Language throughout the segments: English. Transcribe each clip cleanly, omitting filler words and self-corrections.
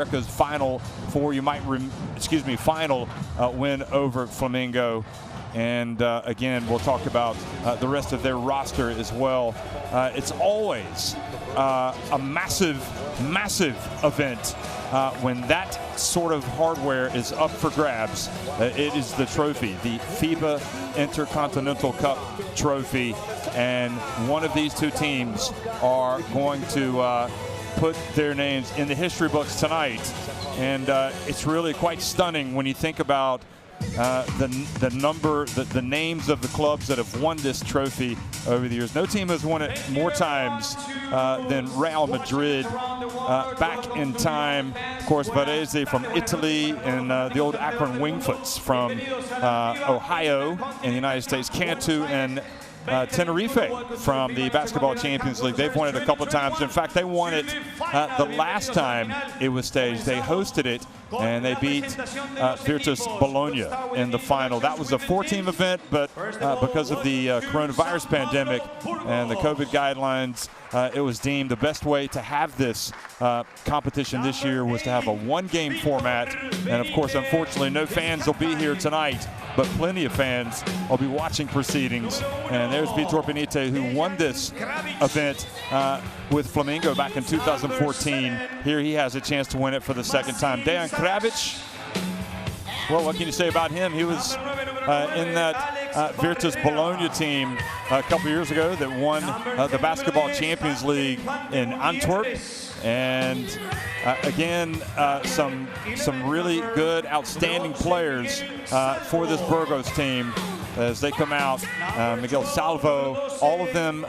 America's final win over Flamengo. And again, we'll talk about the rest of their roster as well. It's always a massive event when that sort of hardware is up for grabs. It is the trophy, the FIBA Intercontinental Cup trophy. And one of these two teams are going to put their names in the history books tonight. And it's really quite stunning when you think about the names of the clubs that have won this trophy over the years. No team has won it more times than Real Madrid. Back in time, of course, Varese from Italy, and the old Akron Wingfoots from Ohio in the United States, Cantu and Tenerife from the Basketball Champions League. They've won it a couple of times. In fact, they won it the last time it was staged. They hosted it, and they beat Virtus Bologna in the final. That was a 4-team event, but because of the coronavirus pandemic and the COVID guidelines, it was deemed the best way to have this competition this year was to have a one-game format. And of course, unfortunately, no fans will be here tonight, but plenty of fans will be watching proceedings. And there's Vitor Benite, who won this event with Flamengo back in 2014. Here he has a chance to win it for the second time. Dejan Kravic, well, what can you say about him? He was in that Virtus Bologna team a couple years ago that won the Basketball Champions League in Antwerp. And again, some really good, outstanding players for this Burgos team as they come out. Miguel Salvo, all of them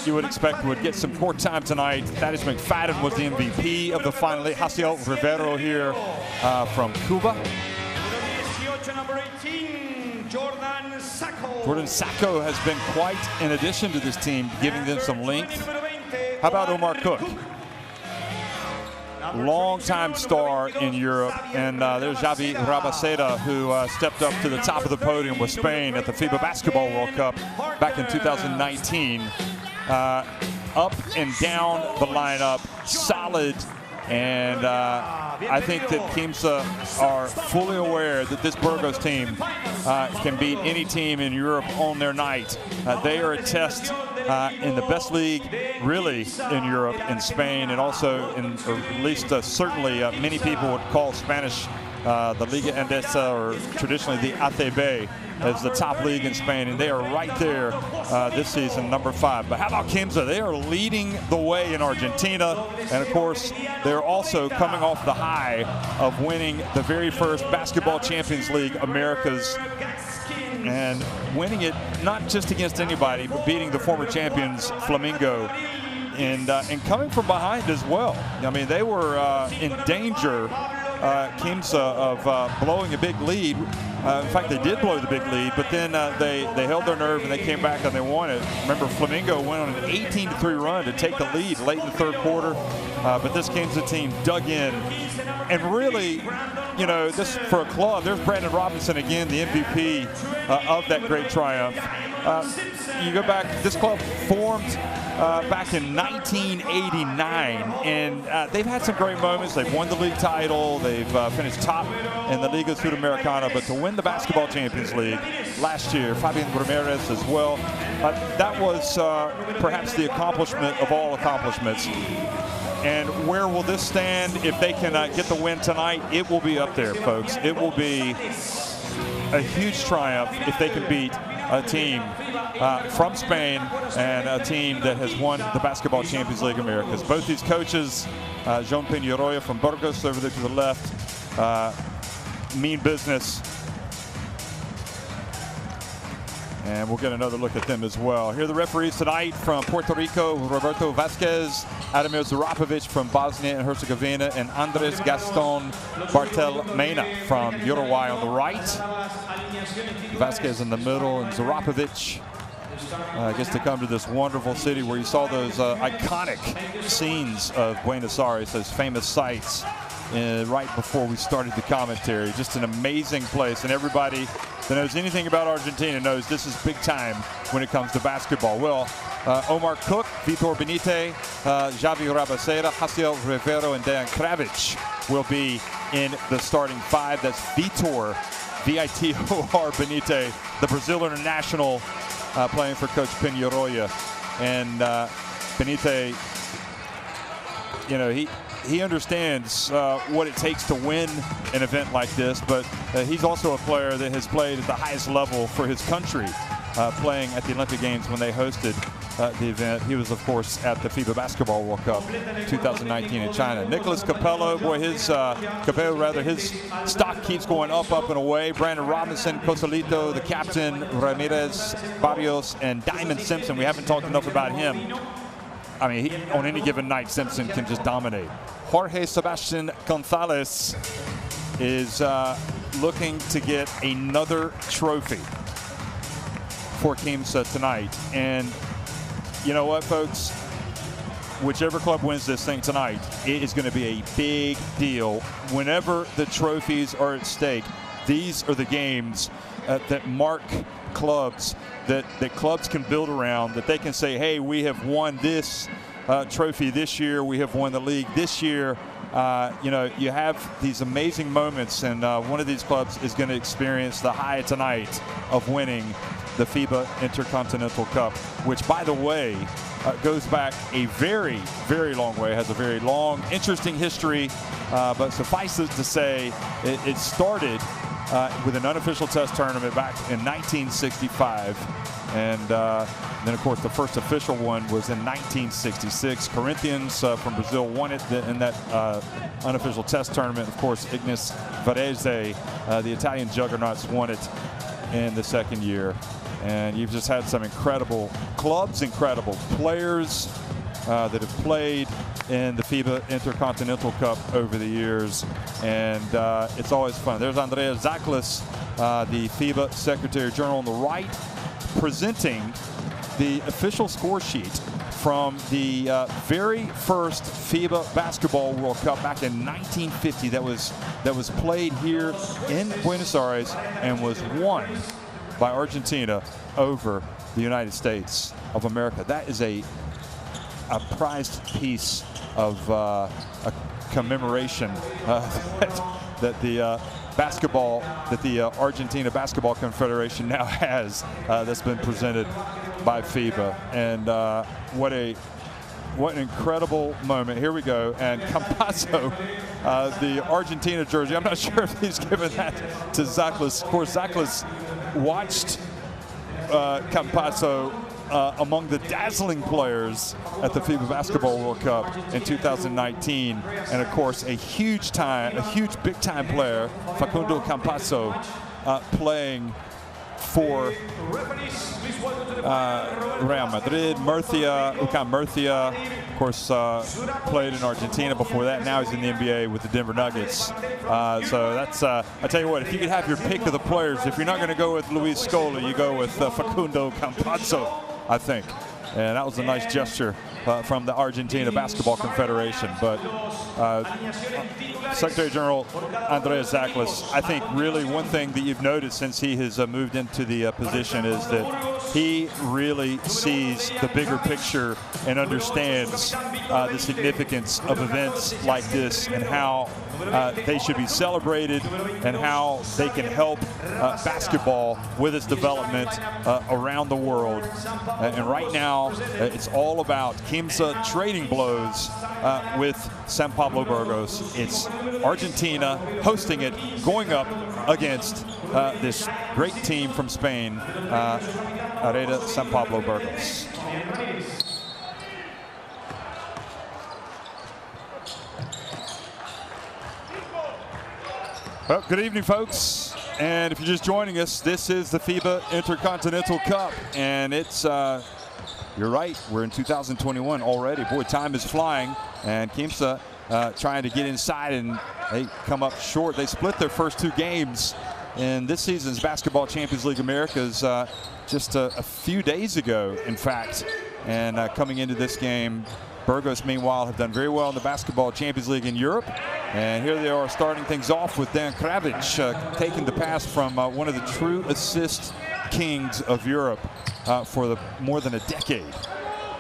you would expect would get some court time tonight. Thaddeus McFadden was the MVP of the final. Haciel Rivero here from Cuba. Number 18, Jordan Sacco has been quite an addition to this team, giving them some length. How about Omar Cook? Long-time star in Europe. And there's Javi Rabaseda, who stepped up to the top of the podium with Spain at the FIBA Basketball World Cup back in 2019. Up and down the lineup, solid. And I think that Quimsa are fully aware that this Burgos team can beat any team in Europe on their night. They are a test in the best league, really, in Europe, in Spain, and also in, or at least certainly many people would call Spanish the Liga Endesa, or traditionally the ACB, as the top league in Spain, and they are right there this season, number 5. But how about Quimsa? They are leading the way in Argentina, and of course, they're also coming off the high of winning the very first Basketball Champions League Americas, and winning it not just against anybody, but beating the former champions Flamengo, and coming from behind as well. I mean, they were in danger, Quimsa, of blowing a big lead. In fact, they did blow the big lead, but then they held their nerve and they came back and they won it. Remember, Flamengo went on an 18-3 run to take the lead late in the third quarter, but this Quimsa team dug in. And really, you know, this for a club, there's Brandon Robinson again, the MVP of that great triumph. You go back, this club formed back in 1989, and they've had some great moments. They've won the league title. They've finished top in the Liga Sudamericana, but to win the Basketball Champions League last year, Fabian Ramirez as well, that was perhaps the accomplishment of all accomplishments. And where will this stand if they can get the win tonight? It will be up there, folks. It will be a huge triumph if they can beat a team from Spain and a team that has won the Basketball Champions League Americas. Both these coaches, João Peñarroya from Burgos over there to the left, mean business. And we'll get another look at them as well. Here are the referees tonight from Puerto Rico: Roberto Vasquez, Ademir Zurapovic from Bosnia and Herzegovina, and Andres Gaston Bartelmena from Uruguay on the right. Vasquez in the middle, and Zurapovic gets to come to this wonderful city where you saw those iconic scenes of Buenos Aires, those famous sights right before we started the commentary. Just an amazing place, and everybody that knows anything about Argentina knows this is big time when it comes to basketball. Well, Omar Cook, Vitor Benite, Javi Rabaseda, Haciel Rivero, and Dejan Kravic will be in the starting 5. That's Vitor, V-I-T-O-R Benite, the Brazil international, playing for Coach Peñarroya. And Benite, you know, he understands what it takes to win an event like this, but he's also a player that has played at the highest level for his country, playing at the Olympic Games when they hosted the event. He was, of course, at the FIBA Basketball World Cup 2019 in China. Nicholas Capello, boy, his stock keeps going up and away. Brandon Robinson, Cosolito, the captain, Ramirez, Barrios, and Diamond Simpson. We haven't talked enough about him. I mean, on any given night, Simpson can just dominate. Jorge Sebastian Gonzalez is looking to get another trophy for Quimsa tonight. And you know what, folks? Whichever club wins this thing tonight, it is going to be a big deal. Whenever the trophies are at stake, these are the games that mark clubs, that clubs can build around, that they can say, hey, we have won this trophy this year, we have won the league this year. You know, you have these amazing moments, and one of these clubs is going to experience the high tonight of winning the FIBA Intercontinental Cup, which, by the way, goes back a very, very long way, has a very long, interesting history, but suffice it to say, it started with an unofficial test tournament back in 1965, and then, of course, the first official one was in 1966. Corinthians from Brazil won it in that unofficial test tournament. Of course, Ignis Varese, the Italian juggernauts, won it in the second year. And you've just had some incredible clubs, incredible players that have played in the FIBA Intercontinental Cup over the years, and it's always fun. There's Andreas Zaklis, the FIBA Secretary General on the right, presenting the official score sheet from the very first FIBA Basketball World Cup back in 1950 that was played here in Buenos Aires and was won by Argentina over the United States of America. That is a prized piece of a commemoration that the Argentina Basketball Confederation now has, that's been presented by FIBA. And what an incredible moment. Here we go. And Campazzo, the Argentina jersey, I'm not sure if he's given that to Zaklis. Of course, Zaklis watched Campazzo among the dazzling players at the FIBA Basketball World Cup in 2019, and of course a huge big-time player, Facundo Campazzo, playing for Real Madrid. Ucam Murcia, of course, played in Argentina before that. Now he's in the NBA with the Denver Nuggets. So that's, I tell you what, if you could have your pick of the players, if you're not going to go with Luis Scola, you go with Facundo Campazzo, I think. And that was a nice gesture from the Argentina Basketball Confederation. But Secretary General Andreas Zaklis, I think really one thing that you've noticed since he has moved into the position is that he really sees the bigger picture and understands the significance of events like this and how they should be celebrated and how they can help basketball with its development around the world. And right now, it's all about Quimsa trading blows with San Pablo Burgos. It's Argentina hosting it, going up against this great team from Spain, Hereda San Pablo Burgos. Well, good evening, folks. And if you're just joining us, this is the FIBA Intercontinental Cup. And it's, you're right, we're in 2021 already. Boy, time is flying. And Quimsa trying to get inside, and they come up short. They split their first two games in this season's Basketball Champions League Americas just a few days ago, in fact. And coming into this game, Burgos, meanwhile, have done very well in the Basketball Champions League in Europe. And here they are starting things off with Dan Kravic taking the pass from one of the true assist kings of Europe for more than a decade,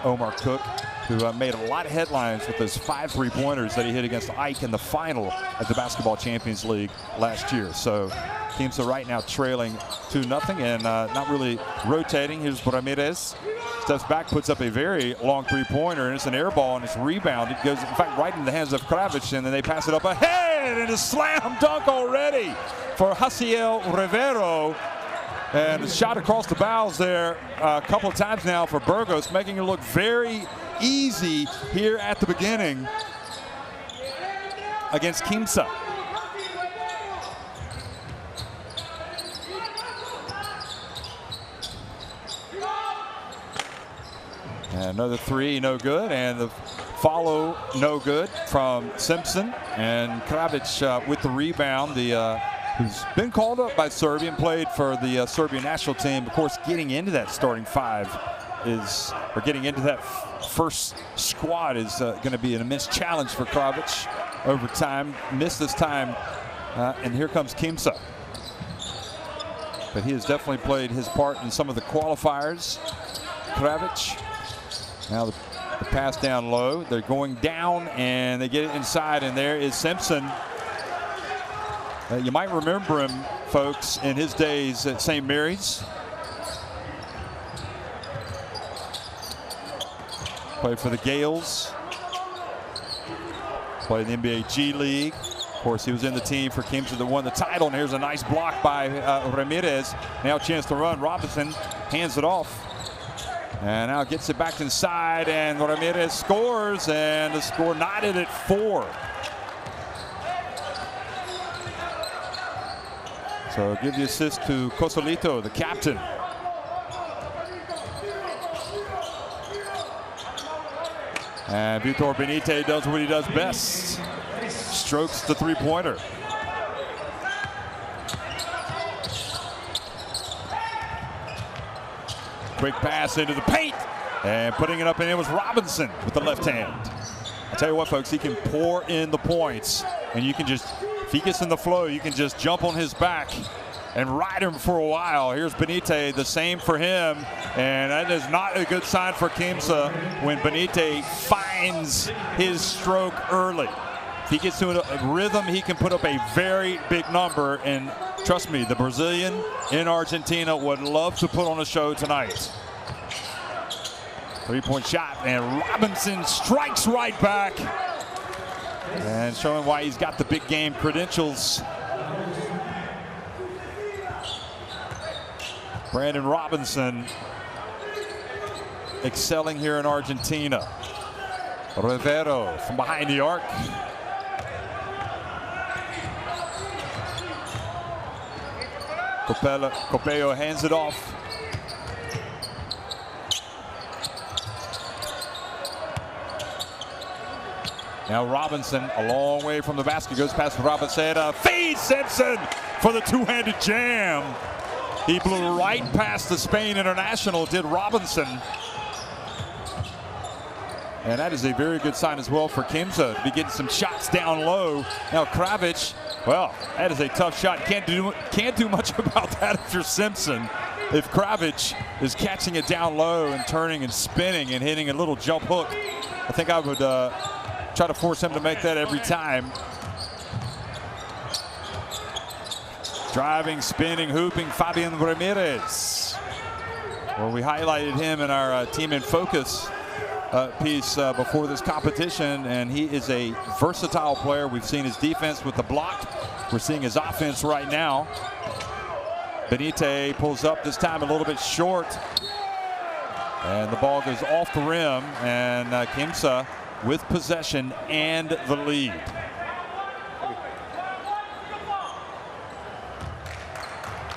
Omar Cook. who made a lot of headlines with those 5 3-pointers that he hit against Ike in the final at the Basketball Champions League last year. So Quimsa right now trailing 2-0 and not really rotating. Here's Ramirez. Steps back, puts up a very long 3-pointer, and it's an air ball, and it's rebounded. It goes, in fact, right in the hands of Kravic, and then they pass it up ahead, and a slam dunk already for Jaciel Rivero. And a shot across the bows there a couple of times now for Burgos, making it look very easy here at the beginning against Quimsa. And another 3, no good, and the follow, no good from Simpson. And Kravic with the rebound, who's been called up by Serbia and played for the Serbian national team. Of course, getting into that starting 5 or getting into that first squad is going to be an immense challenge for Kravic over time. Missed this time, and here comes Quimsa. But he has definitely played his part in some of the qualifiers. Kravic. Now the pass down low. They're going down, and they get it inside, and there is Simpson. You might remember him, folks, in his days at St. Mary's. Played for the Gales. Played in the NBA G League. Of course, he was in the team for Quimsa that won the title. And here's a nice block by Ramirez. Now a chance to run. Robinson hands it off. And now gets it back inside, and Ramirez scores, and the score knotted at 4. So give the assist to Cosolito, the captain. And Vitor Benitez does what he does best. Strokes the 3-pointer. Quick pass into the paint, and putting it up, and it was Robinson with the left hand. I'll tell you what, folks, he can pour in the points, and you can just, if he gets in the flow, you can just jump on his back and ride him for a while. Here's Benitez, the same for him, and that is not a good sign for Quimsa when Benitez finds his stroke early. If he gets to a rhythm, he can put up a very big number, and trust me, the Brazilian in Argentina would love to put on a show tonight. 3-point shot, and Robinson strikes right back, and showing why he's got the big game credentials. Brandon Robinson excelling here in Argentina. Rivero from behind the arc. Copello hands it off. Now Robinson, a long way from the basket, goes past Rabaseda, feeds Simpson for the 2-handed jam. He blew right past the Spain international, did Robinson. And that is a very good sign as well for Quimsa to be getting some shots down low. Now Kravic, well, that is a tough shot. Can't do much about that if you're Simpson. If Kravic is catching it down low and turning and spinning and hitting a little jump hook, I think I would try to force him to make that every time. Driving, spinning, hooping, Fabian Ramirez. Well, we highlighted him in our Team in Focus piece before this competition, and he is a versatile player. We've seen his defense with the block. We're seeing his offense right now. Benitez pulls up this time a little bit short, and the ball goes off the rim, and Quimsa with possession and the lead.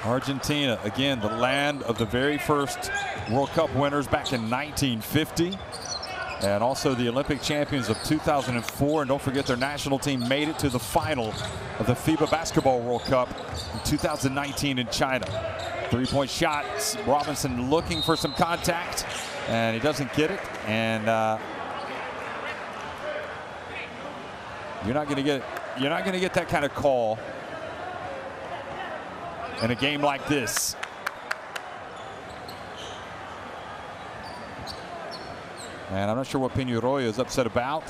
Argentina, again, the land of the very first World Cup winners back in 1950. And also the Olympic champions of 2004. And don't forget, their national team made it to the final of the FIBA Basketball World Cup in 2019 in China. 3-point shot. Robinson looking for some contact, and he doesn't get it. And you're not going to get that kind of call in a game like this. And I'm not sure what Peñarol is upset about.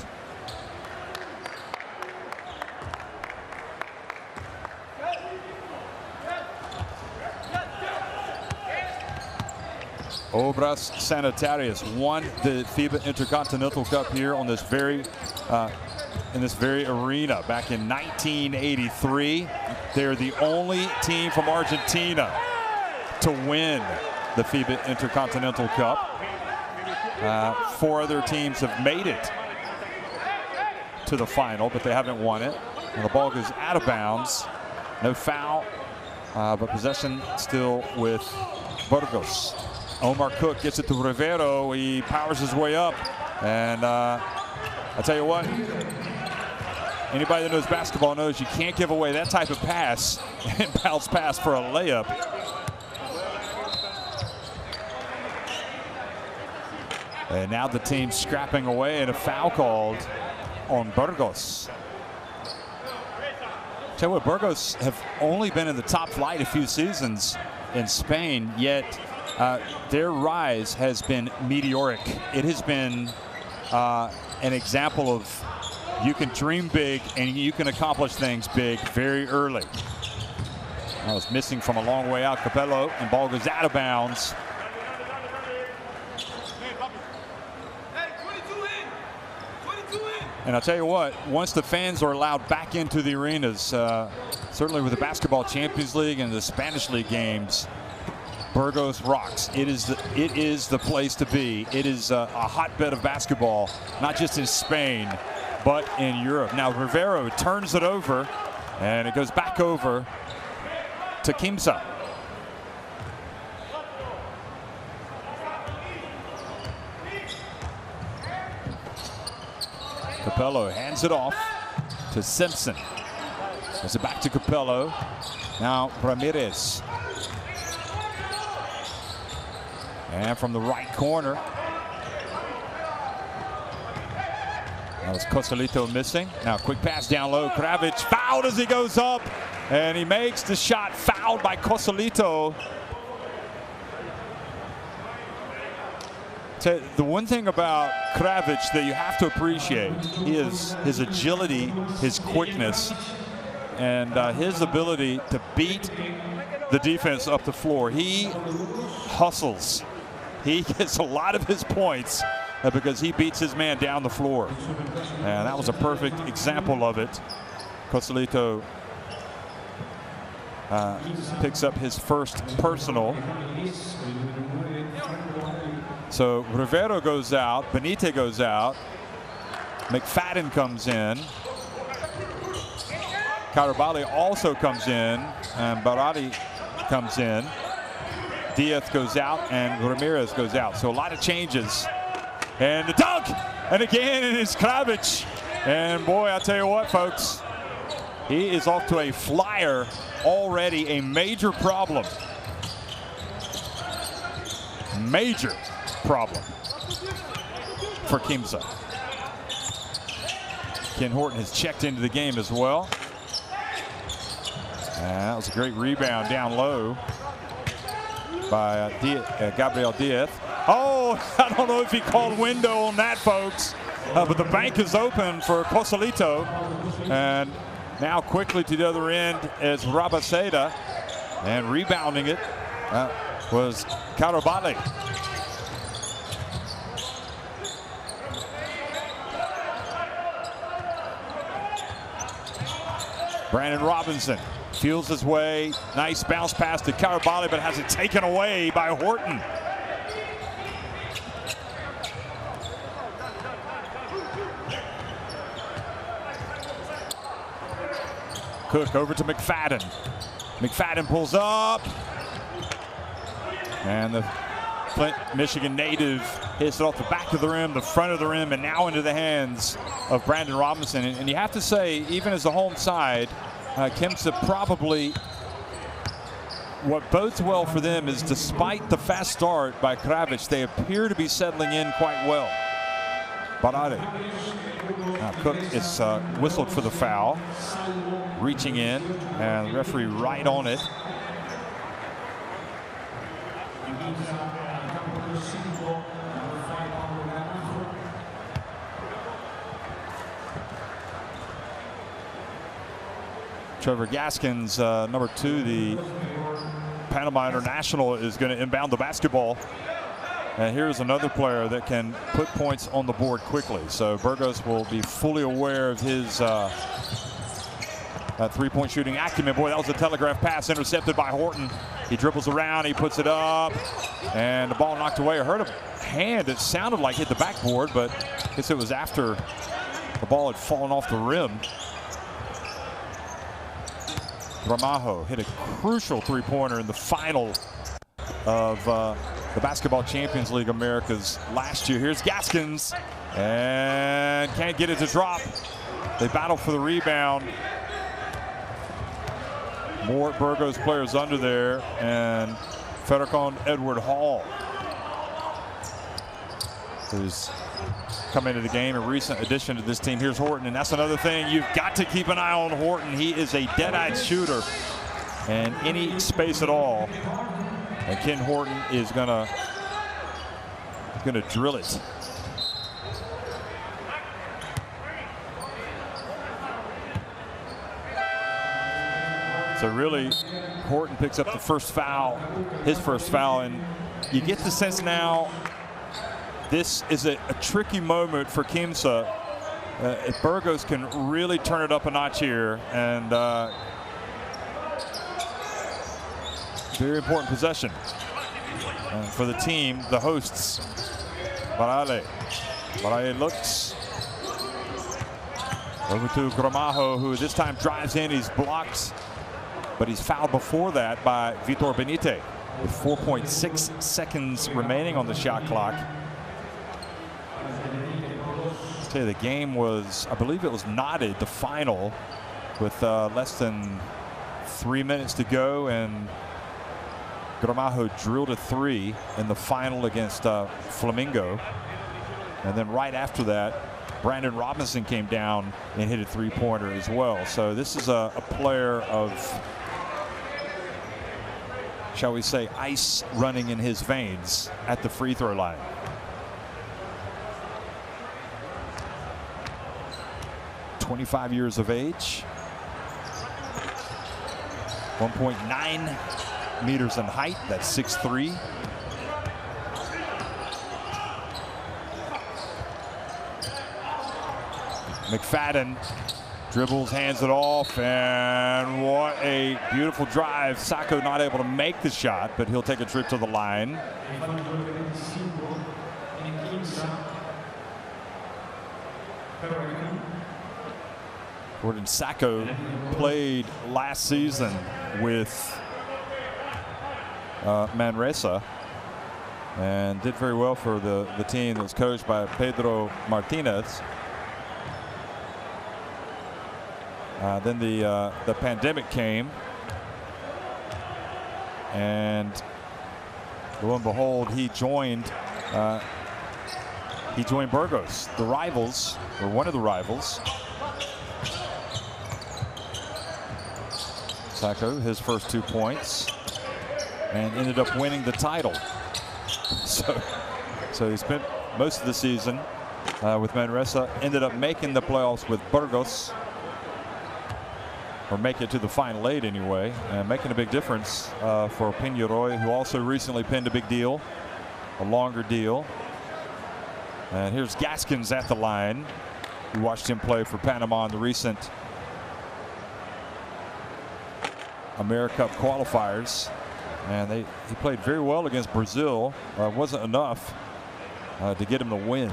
Obras Sanitarias won the FIBA Intercontinental Cup here on this very in this very arena back in 1983. They're the only team from Argentina to win the FIBA Intercontinental Cup. 4 other teams have made it to the final, but they haven't won it. And the ball goes out of bounds. No foul, but possession still with Burgos. Omar Cook gets it to Rivero. He powers his way up. And I'll tell you what, anybody that knows basketball knows you can't give away that type of pass, inbounds pass for a layup. And now the team scrapping away and a foul called on Burgos. Tell you what, Burgos have only been in the top flight a few seasons in Spain, yet their rise has been meteoric. It has been an example of you can dream big and you can accomplish things big very early. That was missing from a long way out. Capello, and ball goes out of bounds. And I'll tell you what, once the fans are allowed back into the arenas, certainly with the Basketball Champions League and the Spanish League games, Burgos rocks. It is the place to be. It is a hotbed of basketball, not just in Spain, but in Europe. Now Rivero turns it over, and it goes back over to Quimsa. Capello hands it off to Simpson. Gives it back to Capello. Now Ramirez. And from the right corner. That was Cosolito missing. Now quick pass down low. Kravic fouled as he goes up. And he makes the shot, fouled by Cosolito. The one thing about Kravic that you have to appreciate is his agility, his quickness, and his ability to beat the defense up the floor. He hustles. He gets a lot of his points because he beats his man down the floor. And that was a perfect example of it. Cosolito picks up his first personal. So Rivero goes out, Benite goes out, McFadden comes in, Carabali also comes in, and Barati comes in. Diaz goes out, and Ramirez goes out. So a lot of changes. And the dunk! And again, it is Kravic. And boy, I'll tell you what, folks, he is off to a flyer already, a major problem. Major problem for Quimsa. Ken Horton has checked into the game as well. And that was a great rebound down low by Gabriel Diaz. Oh, I don't know if he called window on that, folks. But the bank is open for Cosolito. And now quickly to the other end is Rabaseda. And rebounding it was Carabali. Brandon Robinson feels his way. Nice bounce pass to Carabali, but has it taken away by Horton. Cook over to McFadden. McFadden pulls up. And the Flint, Michigan native hits it off the back of the rim, the front of the rim, and now into the hands of Brandon Robinson. And you have to say, even as the home side, Quimsa probably, what bodes well for them is despite the fast start by Kravic, they appear to be settling in quite well. Barade. Now Cook is whistled for the foul. Reaching in, and the referee right on it. Trevor Gaskins, number 2, the Panama International, is going to inbound the basketball. And here's another player that can put points on the board quickly. So Burgos will be fully aware of his three-point shooting acumen. Boy, that was a telegraph pass intercepted by Horton. He dribbles around, he puts it up, and the ball knocked away. I heard a hand, it sounded like hit the backboard, but I guess it was after the ball had fallen off the rim. Gramajo hit a crucial three-pointer in the final of the Basketball Champions League Americas last year. Here's Gaskins, and can't get it to drop. They battle for the rebound. More Burgos players under there, and Federico Edward Hall, who's come into the game, a recent addition to this team. Here's Horton, and that's another thing. You've got to keep an eye on Horton. He is a dead-eyed shooter, and any space at all, and Ken Horton is gonna drill it. So really, Horton picks up the first foul, his first foul, and you get the sense now this is a tricky moment for Quimsa. If Burgos can really turn it up a notch here, and very important possession for the team, the hosts. Barale looks over to Gramajo, who this time drives in. He's blocked, but he's fouled before that by Vitor Benite with 4.6 seconds remaining on the shot clock. I'll tell you, the game was, I believe it was knotted, the final, with less than 3 minutes to go, and Gramajo drilled a 3 in the final against Flamengo. And then right after that, Brandon Robinson came down and hit a three-pointer as well. So this is a player of, shall we say, ice running in his veins at the free throw line. "25 years of age, 1.9 meters in height, that's 6'3". McFadden dribbles, hands it off, and what a beautiful drive. Sacco not able to make the shot, but he'll take a trip to the line. Gordon Sacco played last season with Manresa and did very well for the team that was coached by Pedro Martinez. Then the pandemic came, and lo and behold, he joined Burgos, the rivals, or one of the rivals. Sacco, his first 2 points, and ended up winning the title. So he spent most of the season with Manresa, ended up making the playoffs with Burgos, or make it to the final 8 anyway, and making a big difference for Peñarol, who also recently pinned a big deal, a longer deal. And here's Gaskins at the line. We watched him play for Panama in the recent AmeriCup qualifiers, and he played very well against Brazil. Wasn't enough to get him the win.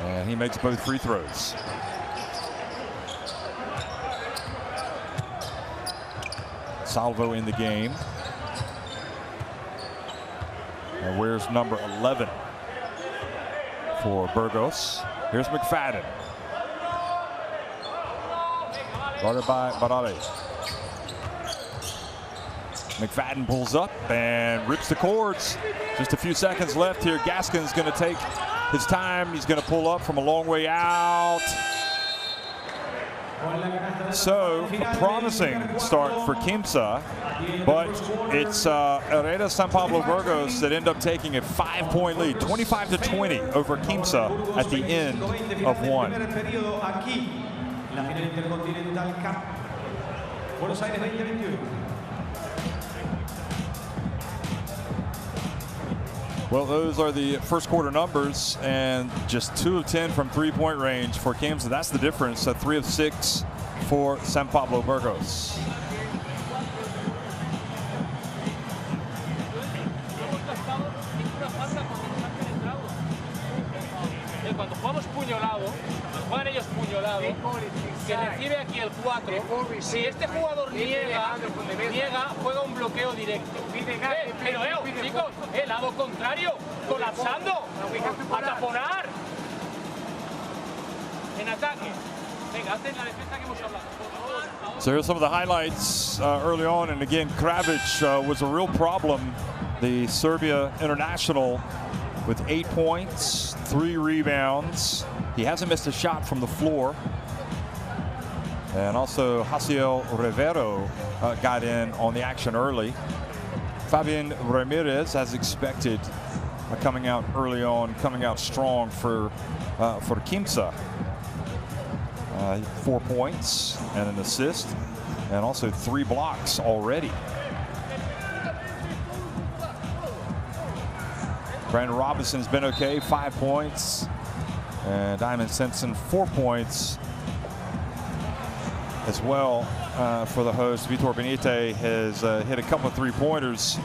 And he makes both free throws. Salvo in the game. And where's number 11 for Burgos? Here's McFadden. Guarded by Barale. McFadden pulls up and rips the cords. Just a few seconds left here. Gaskin's going to take his time. He's going to pull up from a long way out. So a promising start for Quimsa, but it's Hereda San Pablo Burgos that end up taking a 5-point lead, 25-20 over Quimsa at the end of one. La final Intercontinental Cup. Buenos Aires 2021. Well, those are the first quarter numbers, and just 2 of 10 from 3-point range for Quimsa. That's the difference. 3 of 6 for San Pablo Burgos. Cuando jugamos puñolado, juegan ellos puñolado, que recibe aquí el 4. Si este jugador niega, juega un bloqueo directo. Pero chicos, el lado contrario, colapsando, a taponar. En ataque. Venga, hacen la defensa que hemos hablado. So here's some of the highlights early on, and again, Kravic was a real problem. The Serbia international with 8 points, 3 rebounds. He hasn't missed a shot from the floor. And also Jaciel Rivero got in on the action early. Fabian Ramirez, as expected, coming out early on, coming out strong for Quimsa. 4 points and an assist, and also 3 blocks already. Brandon Robinson's been okay, 5 points. And Diamond Simpson, 4 points as well for the host. Vitor Benite has hit a couple of 3-pointers.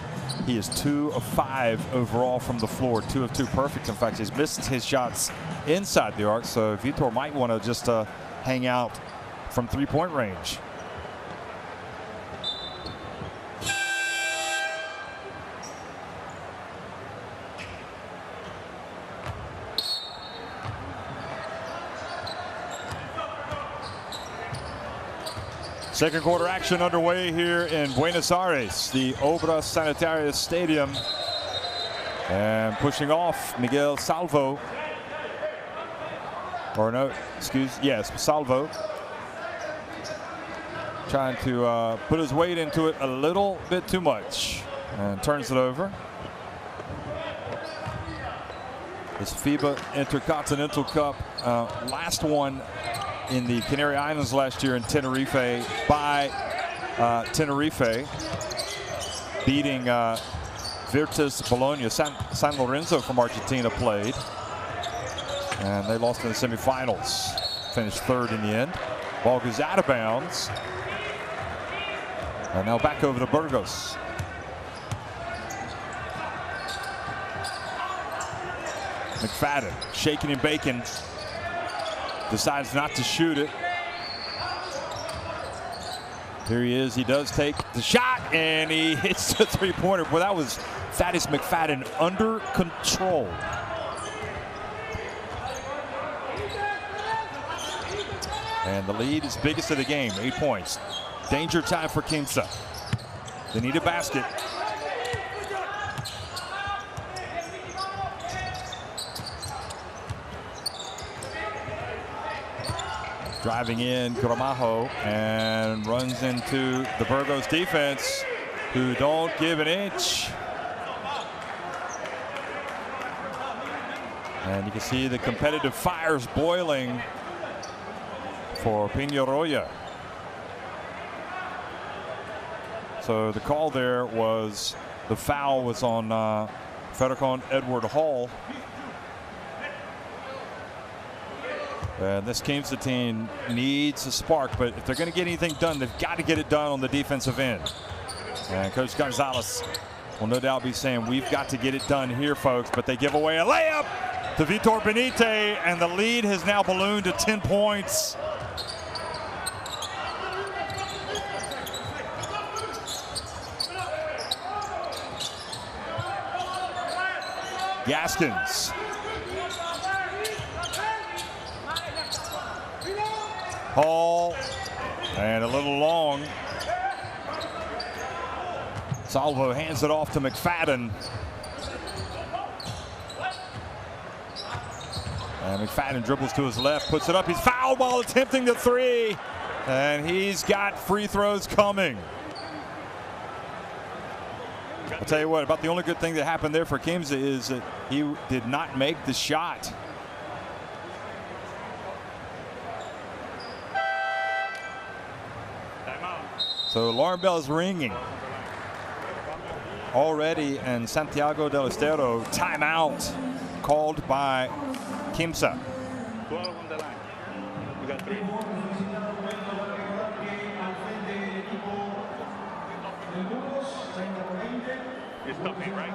He is 2 of 5 overall from the floor, 2 of 2 perfect. In fact, he's missed his shots inside the arc, so Vitor might want to just hang out from 3-point range. Second quarter action underway here in Buenos Aires, the Obras Sanitarias Stadium. And pushing off Miguel Salvo. Or no, Salvo. Trying to put his weight into it a little bit too much. And turns it over. This FIBA Intercontinental Cup, last one in the Canary Islands last year in Tenerife by Tenerife, beating Virtus Bologna. San Lorenzo from Argentina played, and they lost in the semifinals, finished 3rd in the end. Ball goes out of bounds, and now back over to Burgos. McFadden shaking and baking, decides not to shoot it. Here he is. He does take the shot, and he hits the 3-pointer. Boy, that was Thaddeus McFadden under control. And the lead is biggest of the game, 8 points. Danger time for Quimsa. They need a basket. Driving in Gramajo and runs into the Burgos defense, who don't give an inch. And you can see the competitive fires boiling for Peñarroya. So the call there was, the foul was on Federico Edward Hall. This Quimsa team needs a spark, but if they're going to get anything done, they've got to get it done on the defensive end. And Coach Gonzalez will no doubt be saying, we've got to get it done here, folks. But they give away a layup to Vitor Benite, and the lead has now ballooned to 10 points. Gaskins. Hall, and a little long. Salvo hands it off to McFadden. And McFadden dribbles to his left, puts it up. He's fouled while attempting the 3. And he's got free throws coming. I'll tell you what, about the only good thing that happened there for Quimsa is that he did not make the shot. So alarm bell is ringing already, and Santiago del Estero timeout called by Quimsa. 12 on the line. We got 3. You're stopping, right?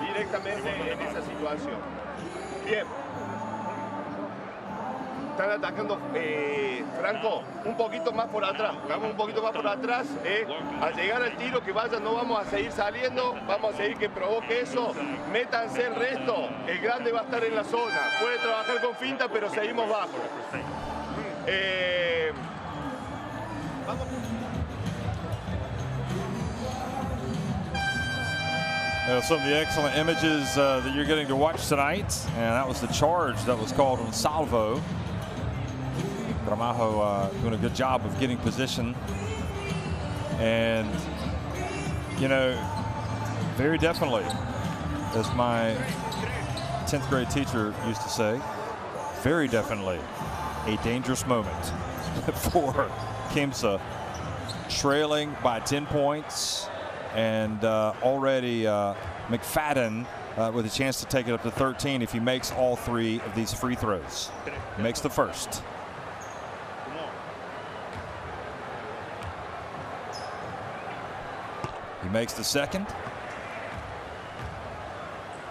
Directamente en esa situación. Bien. Están atacando, Franco, un poquito más por atrás. Vamos un poquito más por atrás. Al llegar al tiro que vaya, no vamos a seguir saliendo. Vamos a seguir que provoque eso. Métanse el resto. El grande va a estar en la zona. Puede trabajar con finta, pero seguimos bajo. Vamos. Some of the excellent images that you're getting to watch tonight, and that was the charge that was called on Salvo. Gramajo doing a good job of getting position, and you know, very definitely, as my 10th grade teacher used to say, very definitely a dangerous moment for Quimsa, trailing by 10 points. And already McFadden with a chance to take it up to 13 if he makes all 3 of these free throws. He makes the first. He makes the second.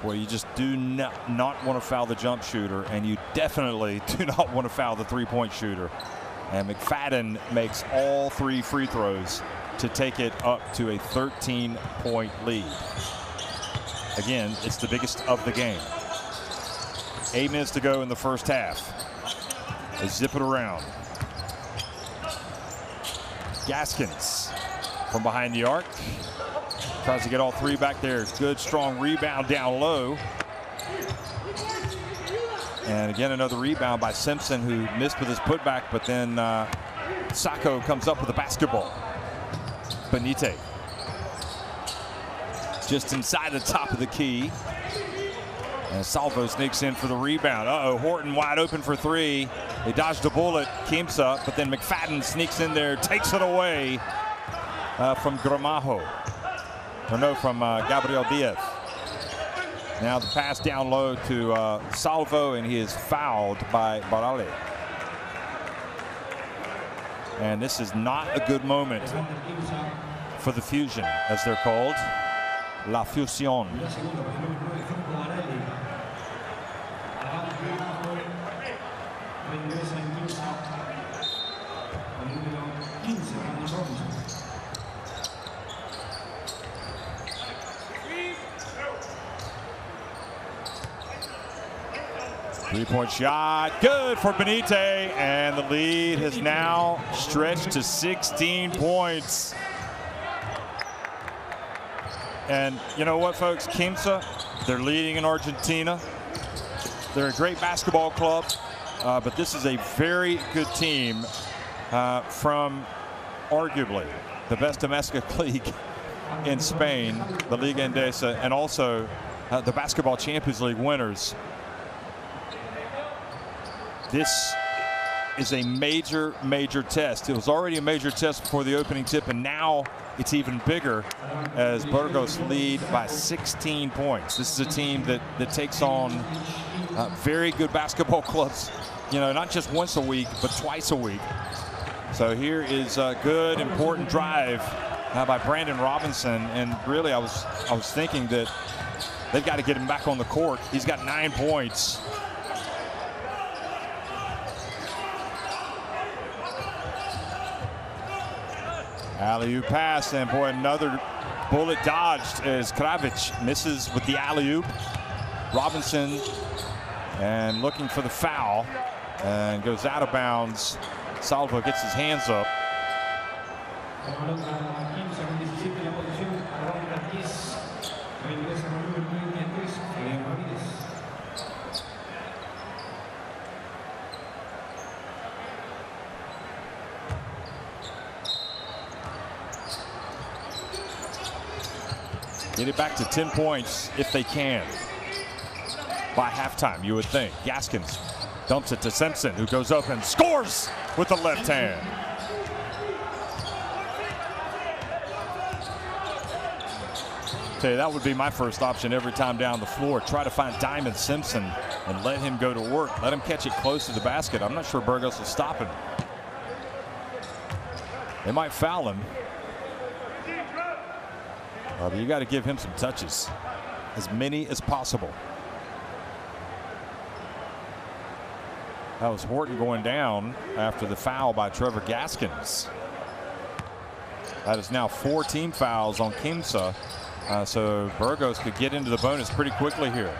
Well, you just do not want to foul the jump shooter, and you definitely do not want to foul the three-point shooter. And McFadden makes all 3 free throws to take it up to a 13-point lead. Again, it's the biggest of the game. 8 minutes to go in the first half. They zip it around. Gaskins from behind the arc. Tries to get all 3 back there. Good, strong rebound down low. And again, another rebound by Simpson, who missed with his putback, but then Sacco comes up with the basketball. Benite just inside the top of the key, and Salvo sneaks in for the rebound. Horton wide open for 3. They dodged a bullet, Quimsa, but then McFadden sneaks in there, takes it away from Gramajo, or no, from Gabriel Diaz. Now the pass down low to Salvo, and he is fouled by Barale. And this is not a good moment for the Fusion, as they're called. La Fusión. Three-point shot, good for Benite, and the lead has now stretched to 16 points. And you know what, folks? Quimsa, they're leading in Argentina. They're a great basketball club, but this is a very good team from arguably the best domestic league in Spain, the Liga Endesa, and also the Basketball Champions League winners. This is a major, major test. It was already a major test before the opening tip, and now it's even bigger as Burgos lead by 16 points. This is a team that takes on very good basketball clubs, you know, not just once a week, but twice a week. So here is a good, important drive by Brandon Robinson, and really I was thinking that they've got to get him back on the court. He's got 9 points. Alley-oop pass, and boy, another bullet dodged as Kravic misses with the alley-oop. Robinson and looking for the foul, and goes out of bounds Salvo gets his hands up. El balón para Quimsa con 17 en la posición, arranca 10. Regresa con número 33, Ramírez. Get it back to 10 points if they can. By halftime, you would think. Gaskins dumps it to Simpson, who goes up and scores with the left hand. Tell you, that would be my first option every time down the floor. Try to find Diamond Simpson and let him go to work. Let him catch it close to the basket. I'm not sure Burgos will stop him. They might foul him. But you got to give him some touches, as many as possible. That was Horton going down after the foul by Trevor Gaskins. That is now 4 team fouls on Quimsa. So Burgos could get into the bonus pretty quickly here.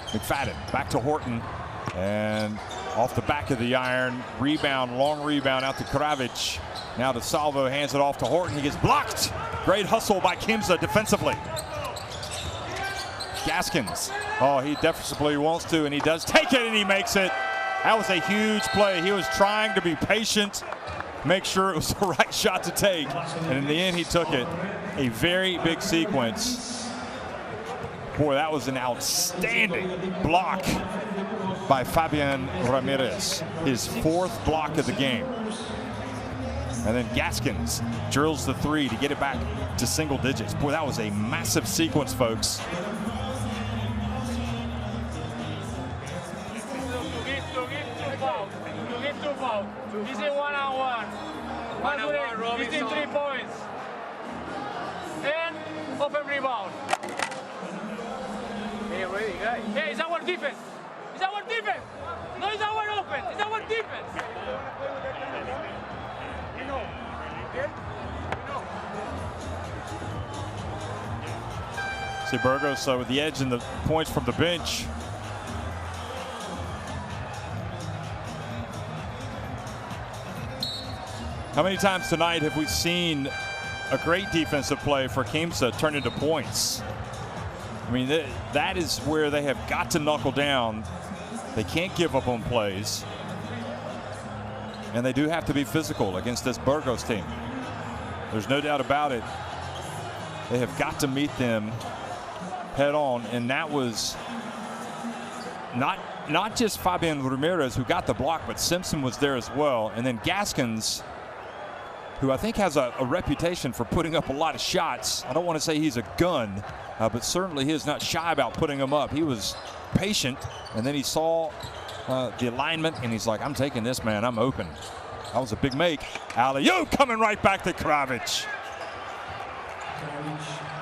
McFadden back to Horton, and off the back of the iron, rebound, long rebound out to Kravic. Now to Salvo, hands it off to Horton. He gets blocked. Great hustle by Quimsa defensively. Gaskins, oh, he defensively wants to, and he does take it, and he makes it. That was a huge play. He was trying to be patient, make sure it was the right shot to take, and in the end, he took it. A very big sequence. Boy, that was an outstanding block by Fabian Ramirez, his 4th block of the game. And then Gaskins drills the 3 to get it back to single digits. Boy, that was a massive sequence, folks. To give two fouls. This is 1-on-1. This is 3 points. And open rebound. Hey, ready, guys. Hey, it's our defense. It's our defense. No, it's our offense. It's our defense. See Burgos with the edge and the points from the bench. How many times tonight have we seen a great defensive play for Quimsa turn into points? I mean, that is where they have got to knuckle down. They can't give up on plays. And they do have to be physical against this Burgos team. There's no doubt about it. They have got to meet them head on, and that was not just Fabian Ramirez who got the block, but Simpson was there as well. And then Gaskins, who I think has a reputation for putting up a lot of shots. I don't want to say he's a gun, but certainly he is not shy about putting them up. He was patient, and then he saw the alignment, and he's like, I'm taking this, man. I'm open. That was a big make. Alley-oop coming right back to Kravic.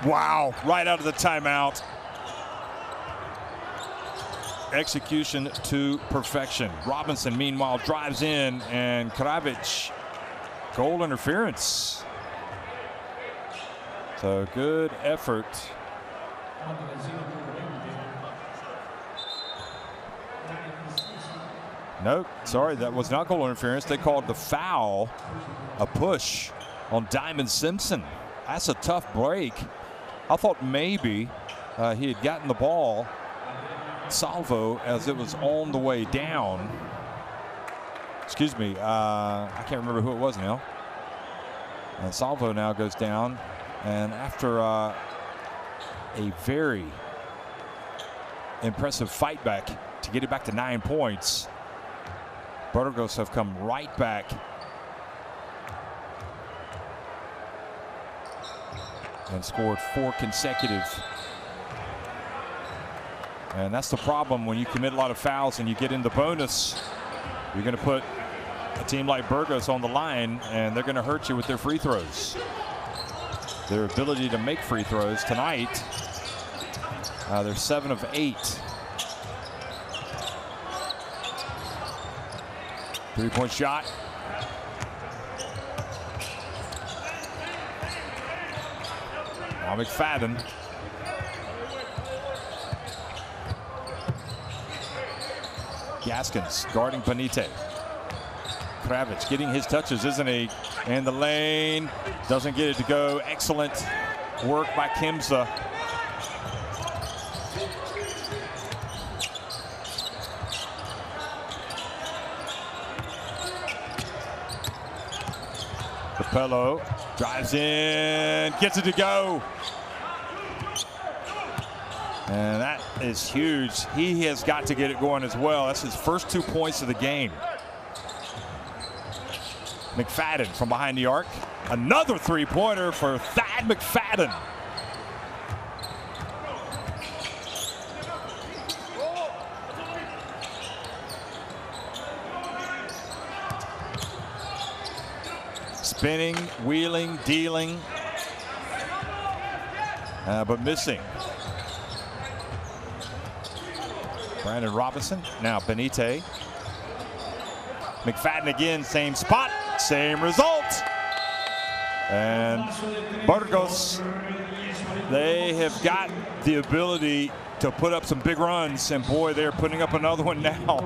Wow, right out of the timeout. Execution to perfection. Robinson, meanwhile, drives in, and Kravic, goal interference. So good effort. Nope, sorry, that was not goal interference. They called the foul a push on Diamond Simpson. That's a tough break. I thought maybe he had gotten the ball, Salvo, as it was on the way down. Excuse me, I can't remember who it was now. And Salvo now goes down, and after a very impressive fight back to get it back to 9 points, Burgos have come right back. And scored 4 consecutive. And that's the problem when you commit a lot of fouls and you get in the bonus. You're going to put a team like Burgos on the line, and they're going to hurt you with their free throws. Their ability to make free throws tonight, they're 7 of 8. 3-point shot. Now McFadden. Gaskins guarding Panite. Kravich getting his touches, isn't he? In the lane, doesn't get it to go. Excellent work by Quimsa. Capello drives in, gets it to go. And that is huge. He has got to get it going as well. That's his first 2 points of the game. McFadden from behind the arc. Another three-pointer for Thad McFadden. Spinning, wheeling, dealing, but missing. Brandon Robinson, now Benite. McFadden again, same spot, same result. And Burgos, they have got the ability to put up some big runs, and boy, they're putting up another one now.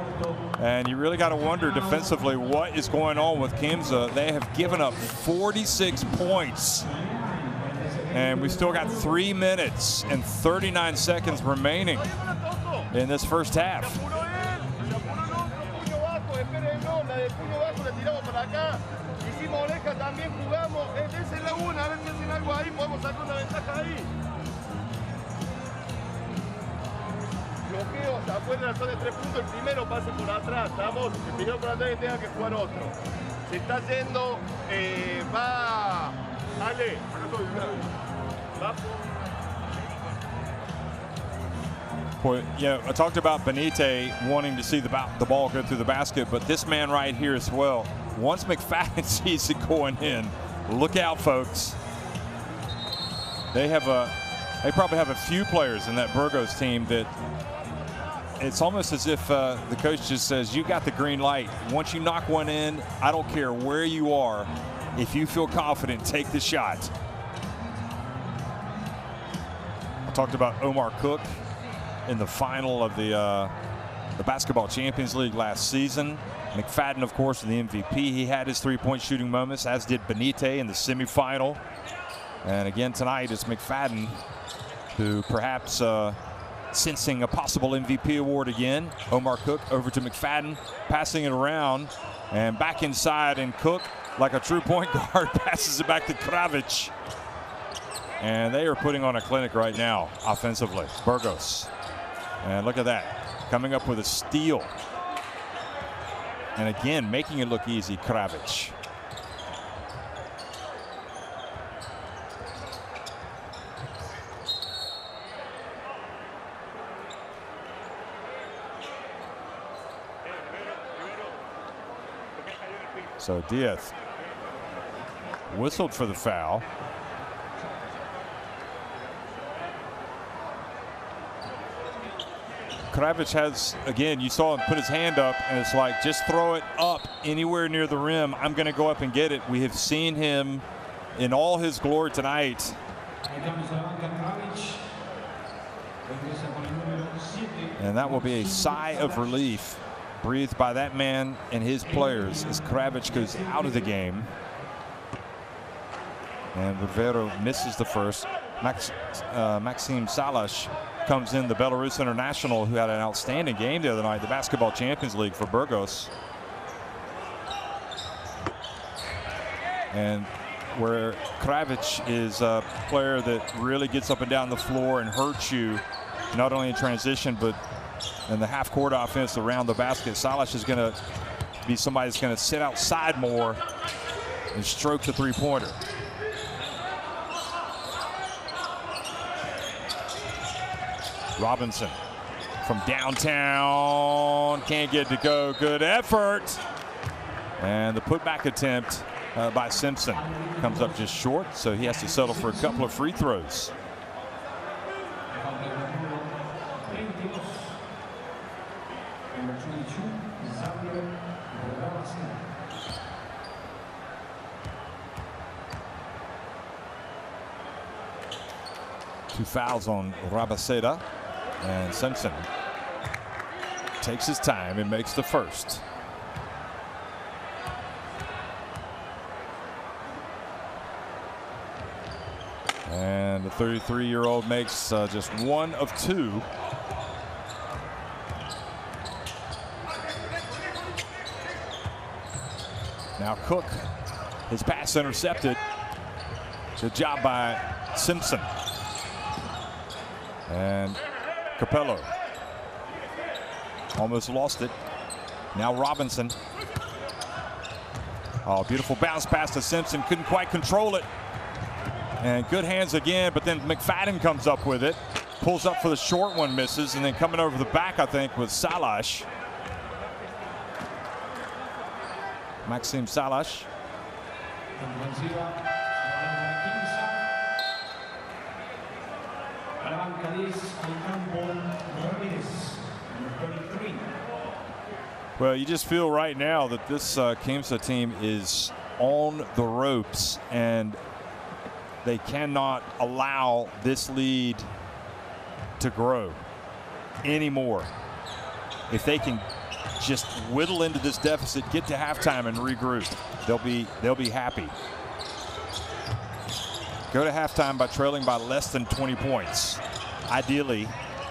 And you really got to wonder defensively what is going on with Quimsa. They have given up 46 points. And we still got 3 minutes and 39 seconds remaining in this first half. Bloqueos afuera de la zona de 3 puntos, el primero pase por atrás, estamos, el primero por atrás y tenga que jugar otro. Se está yendo, va, Ale, va. Well, yeah, I talked about Benite wanting to see the ball go through the basket, but this man right here as well. Once McFadden sees it going in, look out, folks. They probably have a few players in that Burgos team that it's almost as if the coach just says, you got the green light. Once you knock one in, I don't care where you are. If you feel confident, take the shot. I talked about Omar Cook in the final of the Basketball Champions League last season. McFadden, of course, the MVP. He had his three-point shooting moments, as did Benite in the semifinal. And again tonight is McFadden, who perhaps sensing a possible MVP award again. Omar Cook over to McFadden, passing it around and back inside, and Cook, like a true point guard, passes it back to Kravich. And they are putting on a clinic right now offensively, Burgos. And look at that, coming up with a steal. And again, making it look easy, Kravich. So Diaz whistled for the foul. Kravich has, again, you saw him put his hand up, and it's like, just throw it up anywhere near the rim. I'm going to go up and get it. We have seen him in all his glory tonight. And that will be a sigh of relief breathed by that man and his players as Kravich goes out of the game. And Rivero misses the first. Maxime Salash comes in, the Belarus international, who had an outstanding game the other night, the Basketball Champions League for Burgos. And where Kravich is a player that really gets up and down the floor and hurts you, not only in transition, but in the half-court offense around the basket. Salash is going to be somebody that's going to sit outside more and stroke the three-pointer. Robinson from downtown, can't get it to go. Good effort. And the putback attempt by Simpson comes up just short, so he has to settle for a couple of free throws. Two fouls on Rabaseda, and Simpson takes his time and makes the first. And the 33-year-old makes just one of two. Now Cook, his pass intercepted. Good job by Simpson. And Capello almost lost it. Now Robinson. Oh, beautiful bounce pass to Simpson. Couldn't quite control it. And good hands again, but then McFadden comes up with it. Pulls up for the short one, misses, and then coming over the back, I think, with Salash. Maxime Salash. Well, you just feel right now that this Quimsa team is on the ropes, and they cannot allow this lead to grow anymore. If they can just whittle into this deficit, get to halftime and regroup, they'll be happy. Go to halftime by trailing by less than 20 points, ideally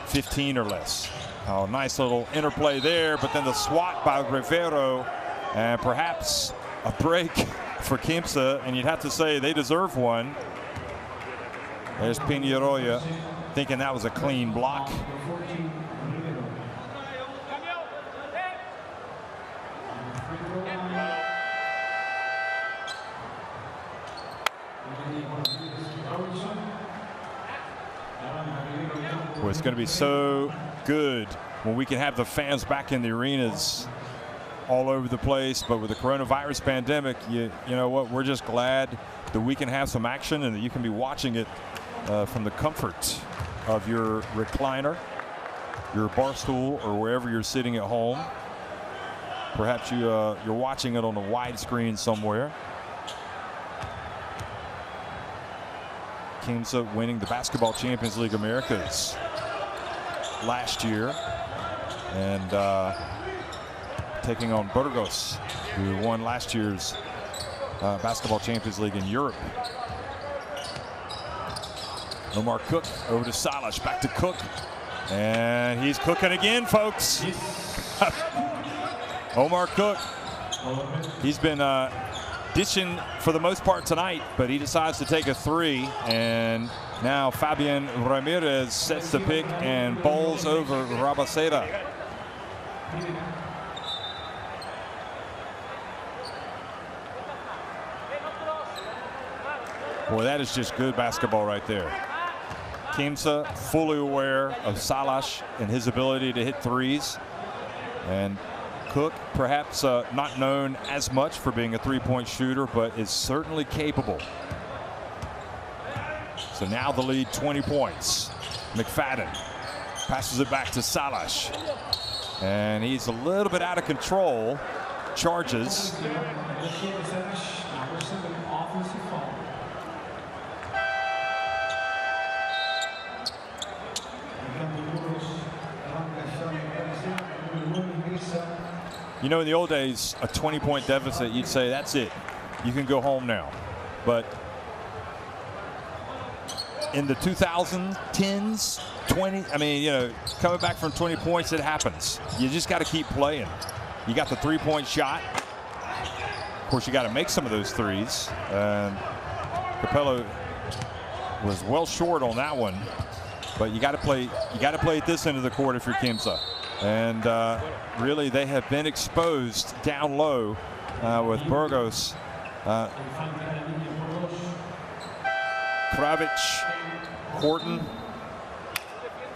15 or less. Oh, nice little interplay there, but then the swat by Rivero, and perhaps a break for Quimsa, and you'd have to say they deserve one. There's Peñarroya thinking that was a clean block. Well, it's going to be so good when we can have the fans back in the arenas all over the place, but with the coronavirus pandemic, you know what, we're just glad that we can have some action and that you can be watching it from the comfort of your recliner, your bar stool, or wherever you're sitting at home. Perhaps you're watching it on a widescreen somewhere. Quimsa winning the Basketball Champions League Americas last year, and taking on Burgos, who won last year's Basketball Champions League in Europe. Omar Cook over to Salash, back to Cook, and he's cooking again, folks. Omar Cook, he's been dishing for the most part tonight, but he decides to take a three, and now Fabian Ramirez sets the pick and bowls over Rabaseda. Boy, that is just good basketball right there. Quimsa fully aware of Salash and his ability to hit threes, and Cook, perhaps not known as much for being a three-point shooter, but is certainly capable. So now the lead 20 points. McFadden passes it back to Salash, and he's a little bit out of control. Charges. You know, in the old days, a 20-point deficit, you'd say, that's it. You can go home now. But in the 2010s, 20, I mean, you know, coming back from 20 points, it happens. You just got to keep playing. You got the three-point shot. Of course, you got to make some of those threes. And Capello was well short on that one. But you got to play. You got to play at this end of the court if you're Quimsa. And really, they have been exposed down low with Burgos. Kravic, Horton,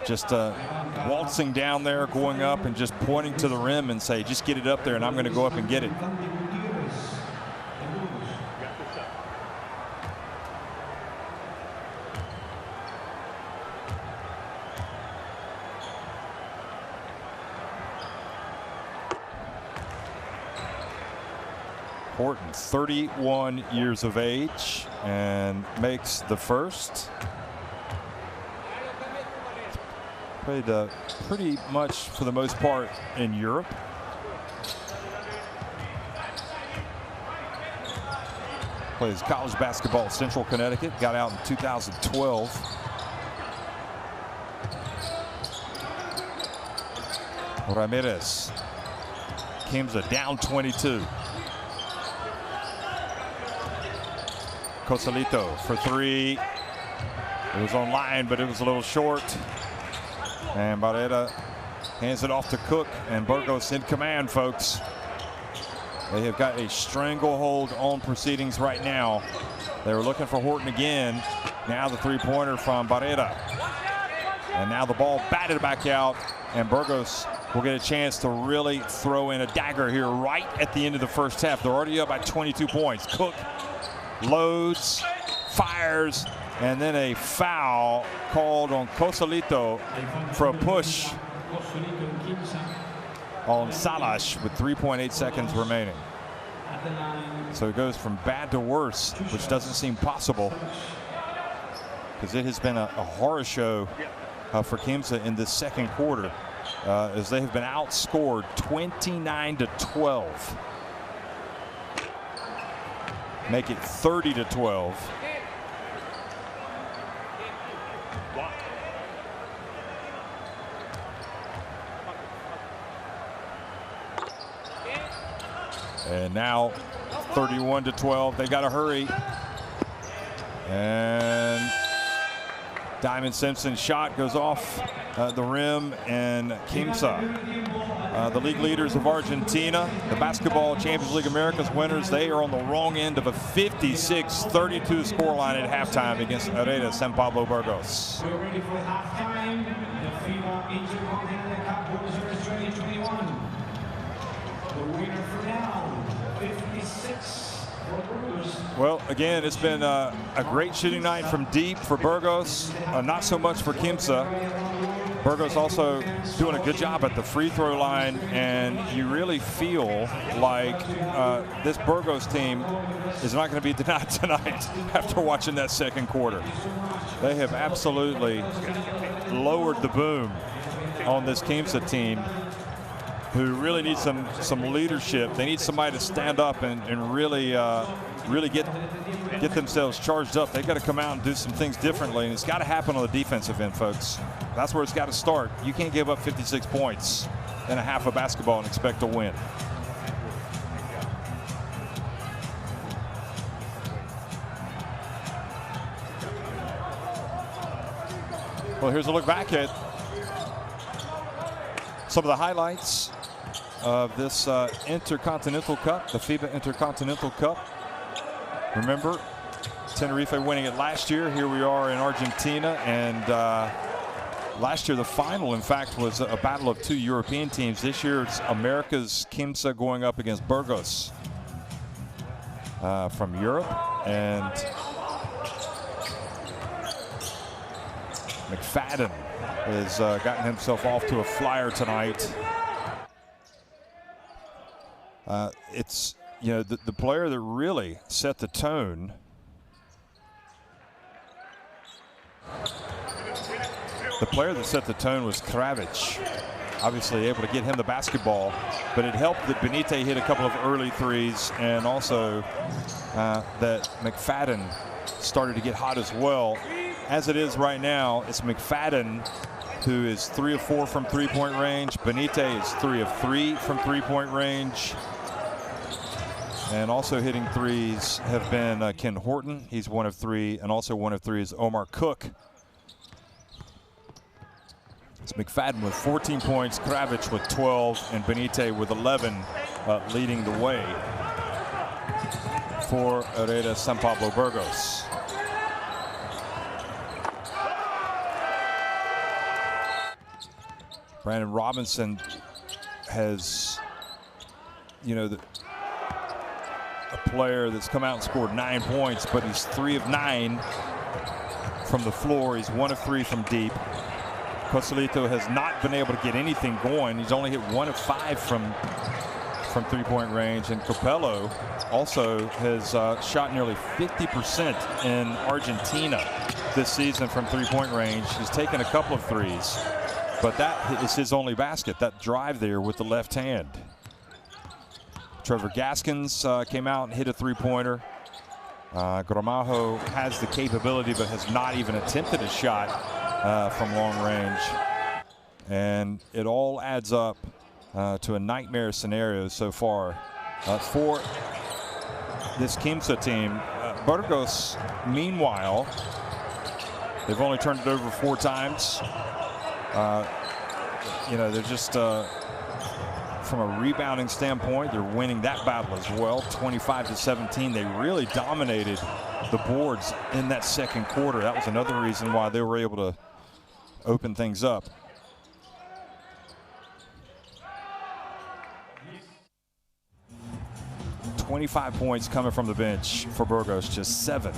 just waltzing down there, going up and just pointing to the rim and say, just get it up there and I'm going to go up and get it. Horton, 31 years of age, and makes the first. Played pretty much for the most part in Europe. Plays college basketball at Central Connecticut. Got out in 2012. Ramirez. Quimsa down 22. Cosalito for three. It was on line, but it was a little short. And Hereda hands it off to Cook, and Burgos in command, folks. They have got a stranglehold on proceedings right now. They were looking for Horton again. Now the three-pointer from Hereda. And now the ball batted back out, and Burgos will get a chance to really throw in a dagger here right at the end of the first half. They're already up by 22 points. Cook loads, fires, and then a foul called on Cosalito for a push on Salash with 3.8 seconds remaining. So it goes from bad to worse, which doesn't seem possible, because it has been a horror show for Quimsa in this second quarter, as they have been outscored 29-12. Make it 30-12. And now 31-12. They got to hurry. And Diamond Simpson's shot goes off the rim, and Quimsa, the league leaders of Argentina, the Basketball Champions League Americas winners, they are on the wrong end of a 56-32 scoreline at halftime against Hereda San Pablo Burgos. We're ready for halftime. The FIBA Intercontinental Cup Winners 2021. The winner for now, 56 for Burgos. Well, again, it's been a great shooting night from deep for Burgos, not so much for Quimsa. Burgos also doing a good job at the free throw line, and you really feel like this Burgos team is not going to be denied tonight after watching that second quarter. They have absolutely lowered the boom on this Quimsa team, who really need some leadership. They need somebody to stand up and really get themselves charged up. They've got to come out and do some things differently, and it's got to happen on the defensive end, folks. That's where it's got to start. You can't give up 56 points in a half of basketball and expect to win. Well, here's a look back at some of the highlights of this Intercontinental Cup, the FIBA Intercontinental Cup. Remember, Tenerife winning it last year. Here we are in Argentina, and last year the final, in fact, was a battle of two European teams. This year it's America's Quimsa going up against Burgos from Europe, and McFadden has gotten himself off to a flyer tonight. It's, you know, the player that really set the tone. The player that set the tone was Kravic. Obviously able to get him the basketball, but it helped that Benite hit a couple of early threes, and also that McFadden started to get hot as well. As it is right now, it's McFadden who is 3 of 4 from three-point range. Benite is 3 of 3 from three-point range. And also hitting threes have been Ken Horton. He's 1 of 3, and also 1 of 3 is Omar Cook. It's McFadden with 14 points, Kravic with 12, and Benite with 11 leading the way for Hereda San Pablo Burgos. Brandon Robinson has, you know, a player that's come out and scored 9 points, but he's 3 of 9 from the floor. He's 1 of 3 from deep. Cosalito has not been able to get anything going. He's only hit 1 of 5 from three-point range, and Capello also has shot nearly 50% in Argentina this season from three-point range. He's taken a couple of threes, but that is his only basket, that drive there with the left hand. Trevor Gaskins came out and hit a three-pointer. Gramajo has the capability, but has not even attempted a shot from long range. And it all adds up to a nightmare scenario so far for this Quimsa team. Burgos, meanwhile, they've only turned it over 4 times. You know, they're just, from a rebounding standpoint, they're winning that battle as well, 25-17. They really dominated the boards in that second quarter. That was another reason why they were able to open things up. $25 points coming from the bench for Burgos, just 7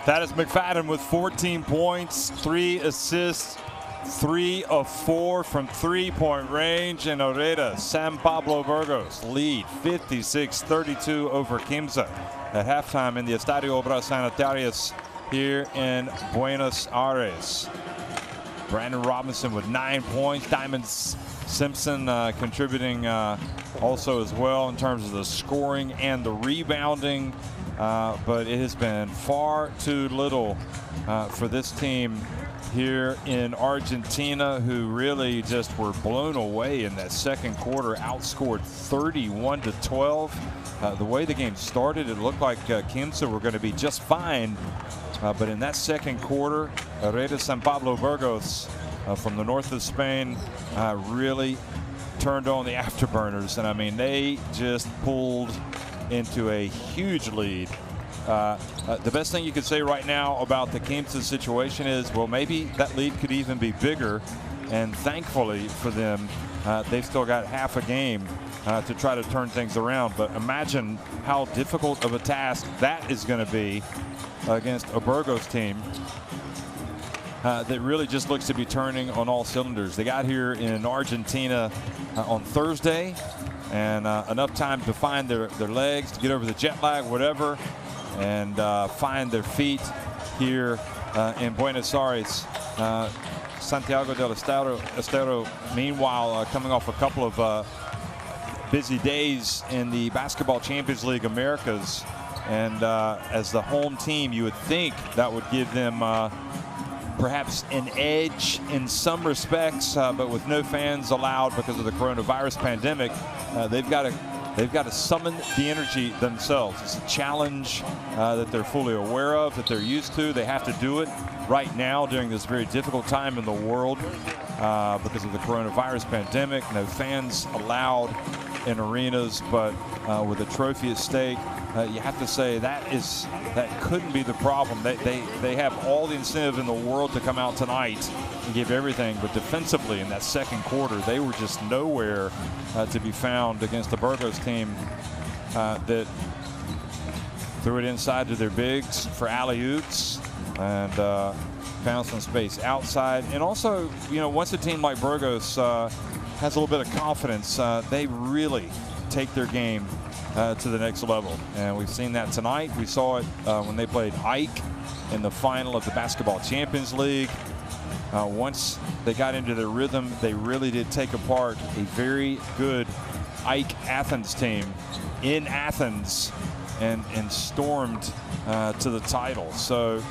Thaddeus McFadden with 14 points, 3 assists, 3 of 4 from three-point range. And Hereda, San Pablo Burgos lead 56-32 over Quimsa at halftime in the Estadio Obras Sanitarias here in Buenos Aires. Brandon Robinson with 9 points. Diamond Simpson contributing also as well in terms of the scoring and the rebounding. But it has been far too little for this team here in Argentina, who really just were blown away in that second quarter, outscored 31-12. The way the game started, it looked like Quimsa were going to be just fine. But in that second quarter, Hereda San Pablo Burgos from the north of Spain really turned on the afterburners. And I mean, they just pulled into a huge lead. The best thing you could say right now about the Quimsa situation is, well, maybe that lead could even be bigger. And thankfully for them, they've still got half a game to try to turn things around. But imagine how difficult of a task that is going to be against a Burgos team that really just looks to be turning on all cylinders. They got here in Argentina on Thursday, and enough time to find their legs, to get over the jet lag, whatever, and find their feet here in Buenos Aires. Santiago del Estero, meanwhile, coming off a couple of busy days in the Basketball Champions League Americas. And as the home team, you would think that would give them perhaps an edge in some respects, but with no fans allowed because of the coronavirus pandemic, they've got to summon the energy themselves. It's a challenge that they're fully aware of, that they're used to. They have to do it right now during this very difficult time in the world because of the coronavirus pandemic. No fans allowed in arenas, but with a trophy at stake, you have to say that couldn't be the problem. They have all the incentive in the world to come out tonight and give everything, but defensively in that second quarter, they were just nowhere to be found against the Burgos team that threw it inside to their bigs for alley-oops and found some space outside. And also, you know, once a team like Burgos has a little bit of confidence, they really take their game to the next level. And we've seen that tonight. We saw it when they played Ike in the final of the Basketball Champions League. Once they got into their rhythm, they really did take apart a very good Ike Athens team in Athens and stormed to the title. So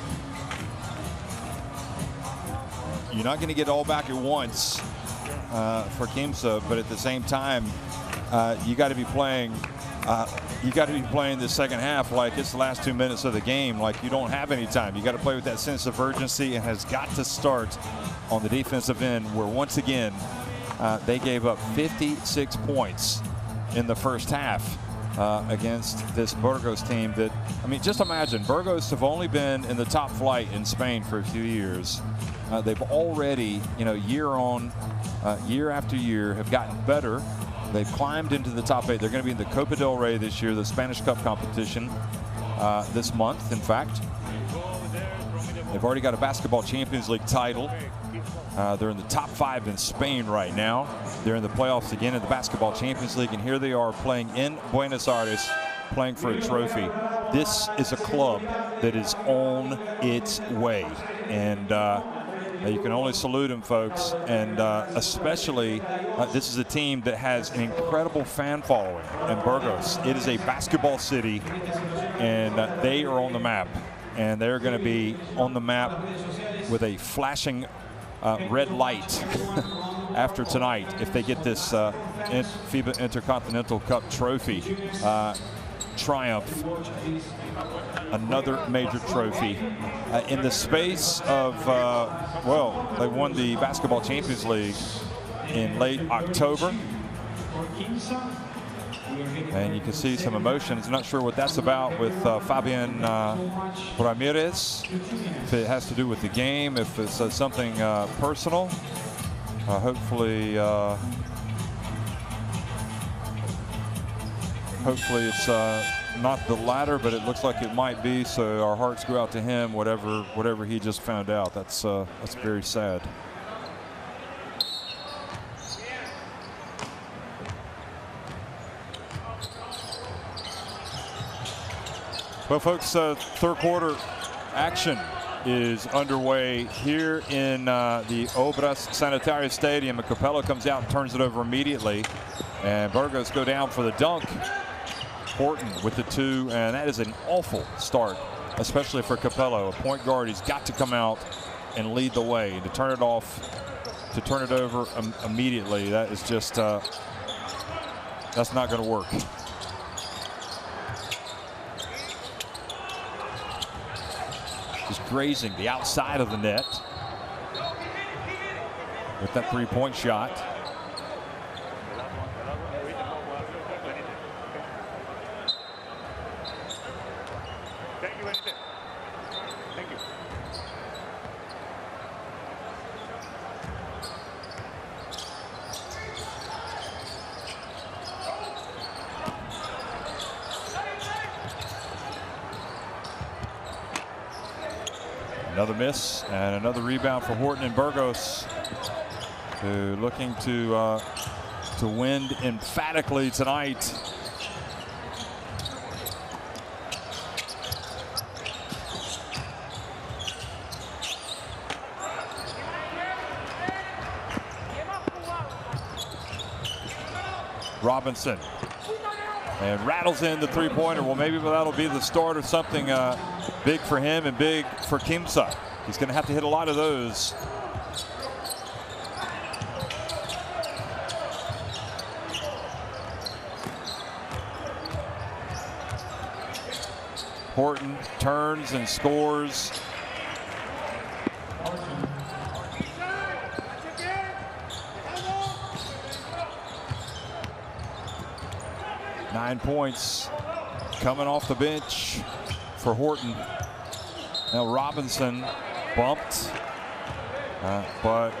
you're not going to get all back at once for Quimsa, but at the same time, you got to be playing. You got to be playing the second half like it's the last 2 minutes of the game, like you don't have any time. You got to play with that sense of urgency, and has got to start on the defensive end, where once again they gave up 56 points in the first half against this Burgos team. That, I mean, just imagine, Burgos have only been in the top flight in Spain for a few years. They've already, you know, year after year, have gotten better. They've climbed into the top 8. They're going to be in the Copa del Rey this year, the Spanish Cup competition, this month, in fact. They've already got a Basketball Champions League title. They're in the top 5 in Spain right now. They're in the playoffs again in the Basketball Champions League, and here they are playing in Buenos Aires, playing for a trophy. This is a club that is on its way, and you can only salute them, folks. And especially, this is a team that has an incredible fan following in Burgos. It is a basketball city, and they are on the map. And they're going to be on the map with a flashing red light after tonight if they get this FIBA Intercontinental Cup trophy. Triumph, another major trophy in the space of well, they won the Basketball Champions League in late October, and you can see some emotions. I'm not sure what that's about with Fabian Ramirez, if it has to do with the game, if it's something personal. Hopefully not the latter, but it looks like it might be. So our hearts go out to him, whatever he just found out. That's very sad. Well, folks, third quarter action is underway here in the Obras Sanitarias Stadium. And Capello comes out and turns it over immediately. And Burgos go down for the dunk. Horton with the 2, and that is an awful start, especially for Capello. A point guard, he's got to come out and lead the way. And to turn it off, to turn it over immediately, that is just, that's not going to work. Just grazing the outside of the net with that three-point shot. Thank you. Another miss and another rebound for Horton and Burgos, who looking to win emphatically tonight. Robinson, and rattles in the three-pointer. Well, maybe that'll be the start of something big for him and big for Quimsa. He's going to have to hit a lot of those. Horton turns and scores. Nine points coming off the bench for Horton. Now Robinson bumped, but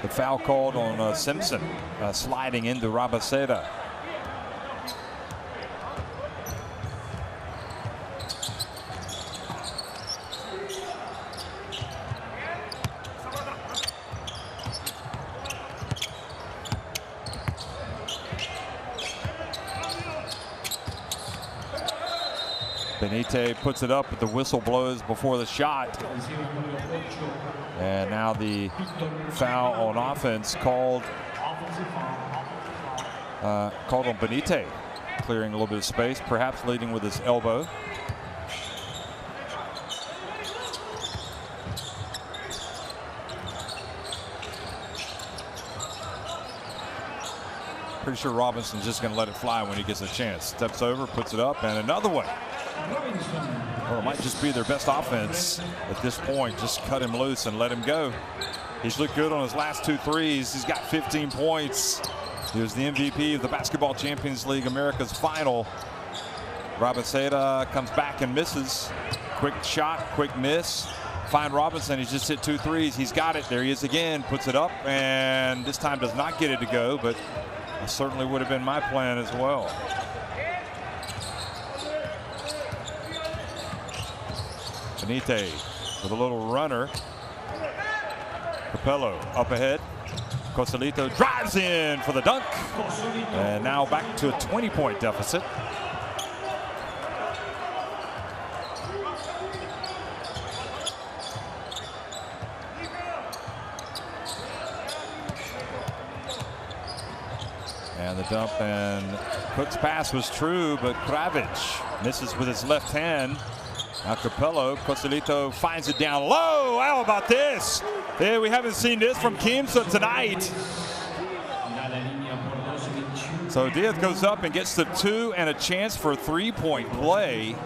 the foul called on Simpson, sliding into Rabaseda. Benite puts it up, but the whistle blows before the shot. And now the foul on offense called on Benite, clearing a little bit of space, perhaps leading with his elbow. Pretty sure Robinson's just going to let it fly when he gets a chance. Steps over, puts it up, and another one. Or it might just be their best offense at this point. Just cut him loose and let him go. He's looked good on his last 2 threes. He's got 15 points. He was the MVP of the Basketball Champions League America's final. Rabaseda comes back and misses. Quick shot, quick miss. Find Robinson, he's just hit 2 threes. He's got it, there he is again, puts it up, and this time does not get it to go, but it certainly would have been my plan as well. Benite with a little runner. Capello up ahead. Cosolito drives in for the dunk. And now back to a 20-point deficit. And the dump, and Cook's pass was true, but Kravic misses with his left hand. Now Capello, Cosolito finds it down low. How about this? Yeah, we haven't seen this from Quimsa tonight. So Diaz goes up and gets the 2 and a chance for a 3-point play.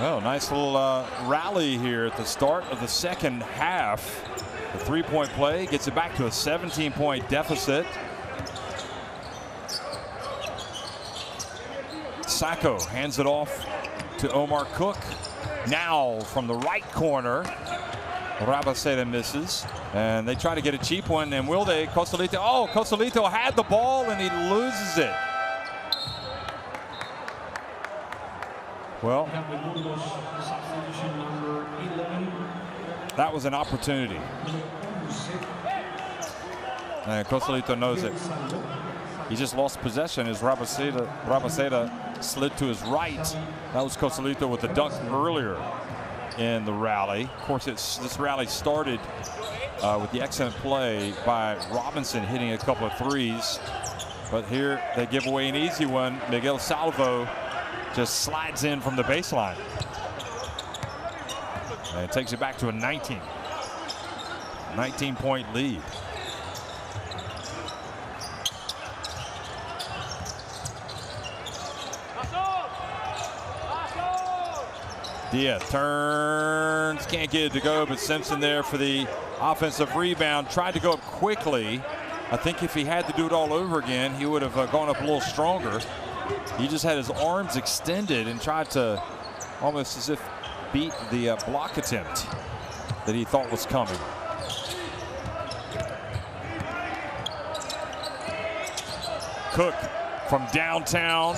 Well, nice little rally here at the start of the second half. The three-point play gets it back to a 17-point deficit. Sacco hands it off to Omar Cook. Now from the right corner, Rabaseda misses, and they try to get a cheap one, and will they? Cosolito, oh, Cosolito had the ball and he loses it. Well, that was an opportunity. And Cosolito knows it. He just lost possession as Rabaseda slid to his right. That was Cosolito with the dunk earlier in the rally. Of course, this rally started with the excellent play by Robinson hitting a couple of threes. But here they give away an easy one. Miguel Salvo just slides in from the baseline. And takes it back to a 19-point lead. Diaz turns, can't get it to go, but Simpson there for the offensive rebound. Tried to go up quickly. I think if he had to do it all over again, he would have gone up a little stronger. He just had his arms extended and tried to almost as if beat the block attempt that he thought was coming. Cook from downtown,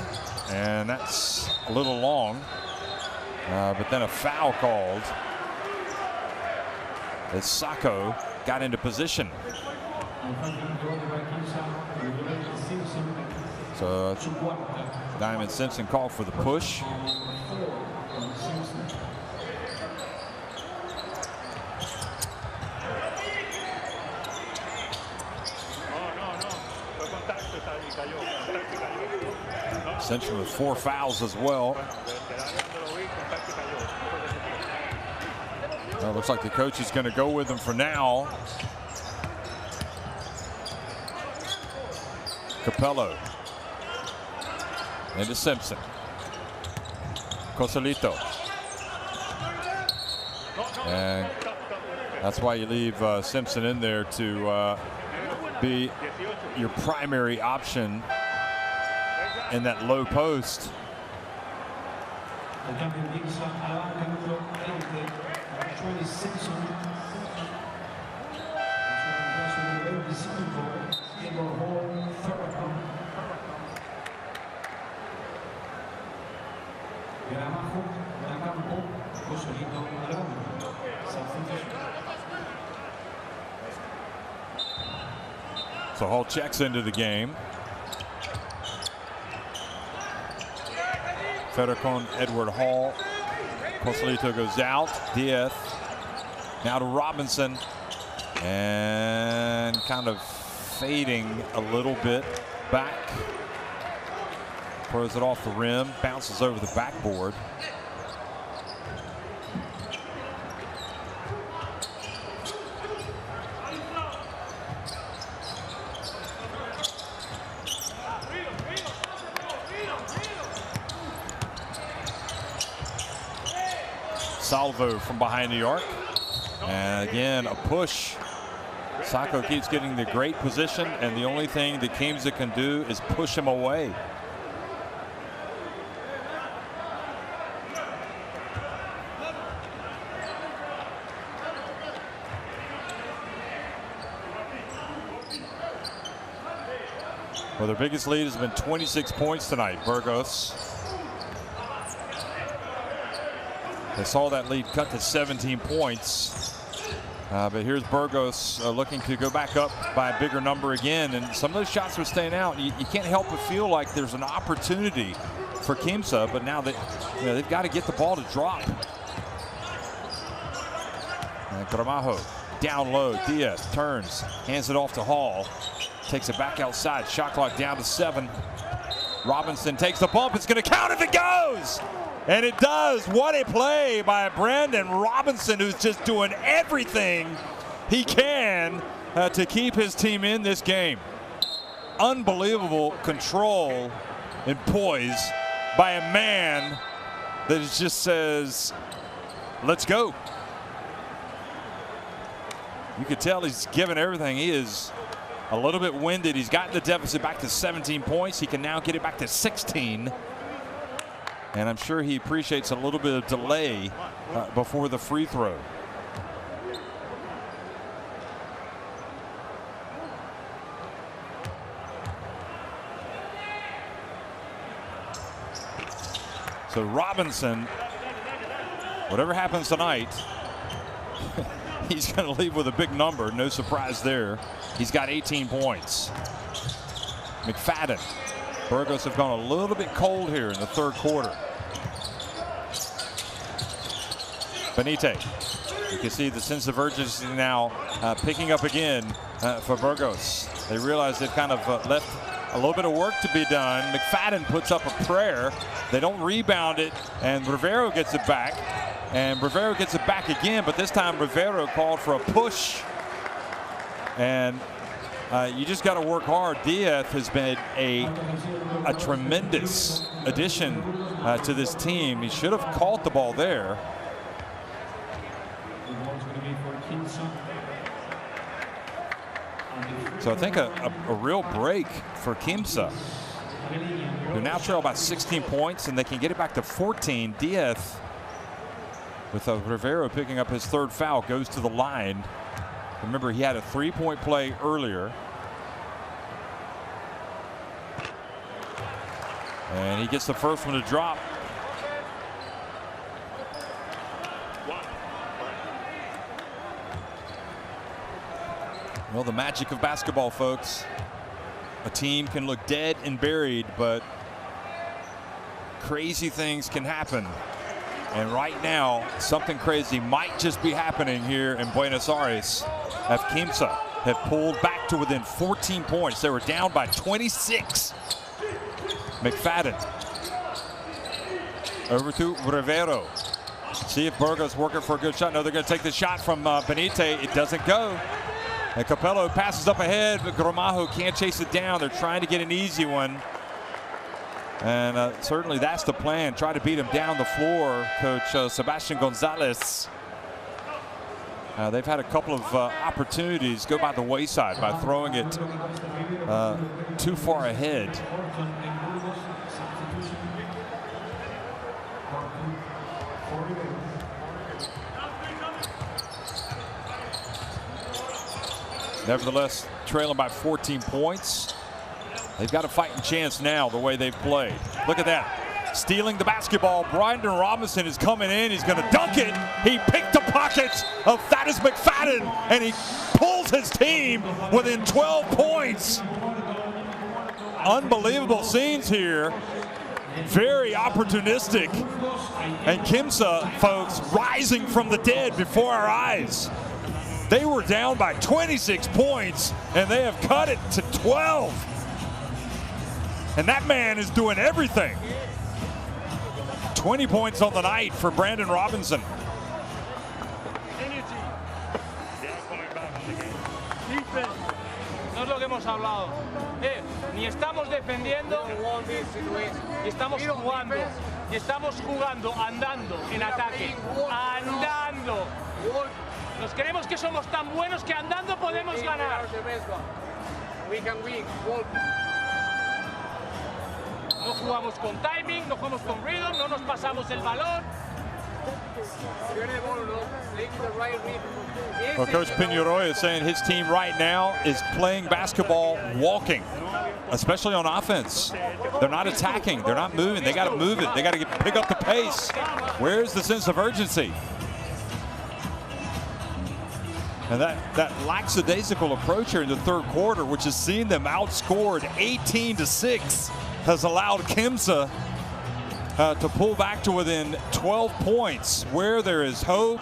and that's a little long. But then a foul called as Sacco got into position. So Diamond Simpson called for the push. Simpson with 4 fouls as well. Well, looks like the coach is going to go with him for now. Capello. Into Simpson. Cosolito. And that's why you leave Simpson in there to be your primary option in that low post. So Hall checks into the game. Federico Edward Hall. Cosolito goes out. Diaz now to Robinson, and kind of fading a little bit back. Throws it off the rim, bounces over the backboard. Salvo from behind the arc, and again a push. Sacco keeps getting the great position, and the only thing that Quimsa can do is push him away. Well, their biggest lead has been 26 points tonight, Burgos. They saw that lead cut to 17 points. But here's Burgos looking to go back up by a bigger number again. And some of those shots were staying out. You can't help but feel like there's an opportunity for Quimsa, but now that they've got to get the ball to drop. And Gramajo down low. Diaz turns, hands it off to Hall. Takes it back outside. Shot clock down to 7. Robinson takes the bump. It's going to count if it goes. And it does. What a play by Brandon Robinson, who's just doing everything he can to keep his team in this game. Unbelievable control and poise by a man that it just says, let's go. You could tell he's given everything. He is a little bit winded. He's gotten the deficit back to 17 points. He can now get it back to 16. And I'm sure he appreciates a little bit of delay before the free throw. So Robinson, whatever happens tonight, he's going to leave with a big number. No surprise there. He's got 18 points. McFadden. Burgos have gone a little bit cold here in the third quarter. Benite. You can see the sense of urgency now picking up again for Burgos. They realize they've kind of left a little bit of work to be done. McFadden puts up a prayer. They don't rebound it, and Rivero gets it back. And Rivero gets it back again, but this time Rivero called for a push. And you just got to work hard. Diaz has been a tremendous addition to this team. He should have caught the ball there. So I think a real break for Quimsa, who now trail by 16 points, and they can get it back to 14. Diaz, with Rivero picking up his third foul, goes to the line. Remember, he had a three-point play earlier. And he gets the first one to drop. Well, the magic of basketball, folks. A team can look dead and buried, but crazy things can happen. And right now, something crazy might just be happening here in Buenos Aires. As Quimsa have pulled back to within 14 points. They were down by 26. McFadden. Over to Rivero. See if Burgos working for a good shot. No, they're going to take the shot from Benite. It doesn't go. And Capello passes up ahead, but Gramajo can't chase it down. They're trying to get an easy one. And certainly that's the plan. Try to beat him down the floor, Coach Sebastian Gonzalez. They've had a couple of opportunities go by the wayside by throwing it too far ahead. Nevertheless, trailing by 14 points. They've got a fighting chance now the way they've played. Look at that. Stealing the basketball. Brandon Robinson is coming in. He's going to dunk it. He picked the pockets of Thaddeus McFadden, and he pulls his team within 12 points. Unbelievable scenes here. Very opportunistic. And Quimsa, folks, rising from the dead before our eyes. They were down by 26 points, and they have cut it to 12. And that man is doing everything. 20 points on the night for Brandon Robinson. No es lo que hemos hablado. Ni estamos defendiendo, ni estamos jugando. Y estamos jugando, andando en ataque. Andando. Nos creemos que somos tan buenos que andando podemos ganar. No jugamos con timing, no jugamos con rhythm, no nos pasamos el balón. Well, Coach Piñeroy is saying his team right now is playing basketball walking, especially on offense. They're not attacking. They're not moving. They got to move it. They got to pick up the pace. Where's the sense of urgency? And that lackadaisical approach here in the third quarter, which has seen them outscored 18-6, has allowed Quimsa to pull back to within 12 points. Where there is hope,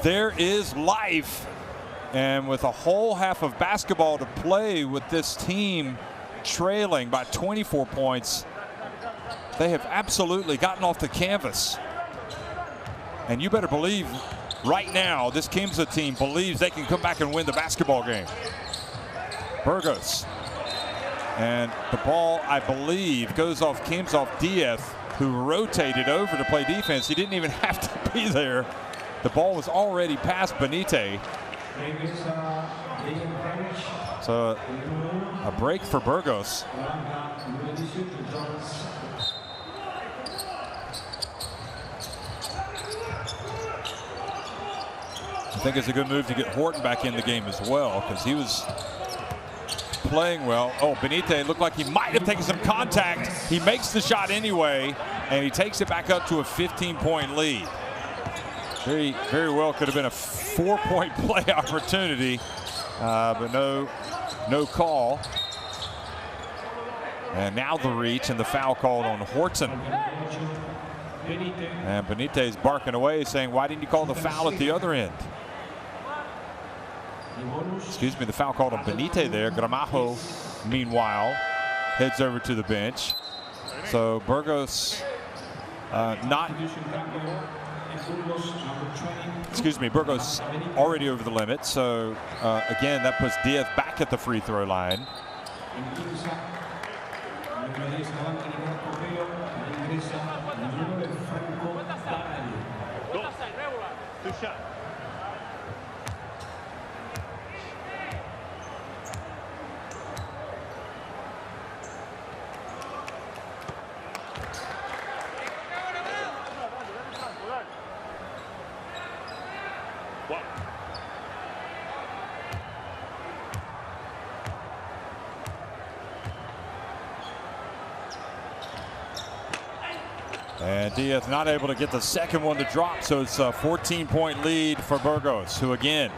there is life. And with a whole half of basketball to play with this team trailing by 24 points, they have absolutely gotten off the canvas. And you better believe right now this Quimsa team believes they can come back and win the basketball game. Burgos. And the ball, I believe, goes off Quimsa, off Diaz. who rotated over to play defense. He didn't even have to be there. The ball was already past Benitez. So a break for Burgos. I think it's a good move to get Horton back in the game as well, because he was playing well. Oh, Benitez looked like he might have taken some contact. He makes the shot anyway, and he takes it back up to a 15-point lead. Very, very well could have been a 4-point play opportunity, but no call. And now the reach and the foul called on Horton. And Benitez barking away, saying, "Why didn't you call the foul at the other end?" Excuse me, the foul called on Benitez there. Gramajo, meanwhile, heads over to the bench. So Burgos Burgos already over the limit. So again, that puts Diaz back at the free throw line. Good shot. And Diaz not able to get the second one to drop, so it's a 14-point lead for Burgos, who again,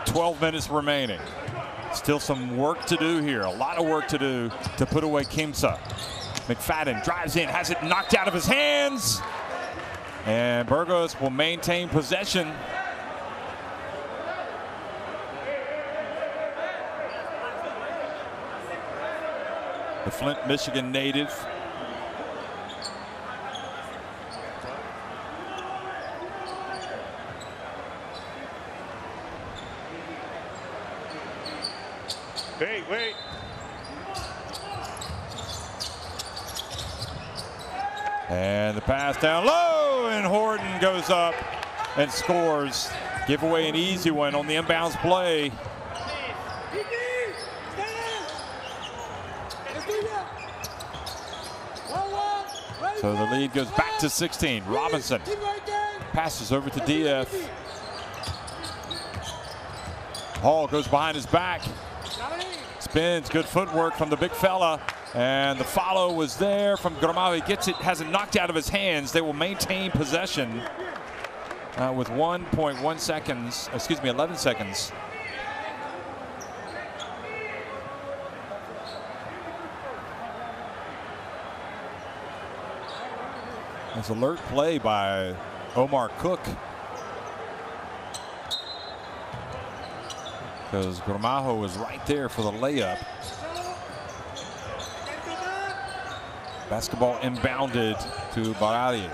12 minutes remaining. Still some work to do here, a lot of work to do to put away Quimsa. McFadden drives in, has it knocked out of his hands, and Burgos will maintain possession. The Flint, Michigan native. Wait. And the pass down low, and Horton goes up and scores. Give away an easy one on the inbounds play. So the lead goes back to 16. Robinson passes over to Diaz. Hall goes behind his back. Spins, good footwork from the big fella. And the follow was there from Gramajo. He gets it, has it knocked out of his hands. They will maintain possession with 1.1 seconds, excuse me, 11 seconds. It's alert play by Omar Cook, because Gramajo was right there for the layup. Basketball inbounded to Barali.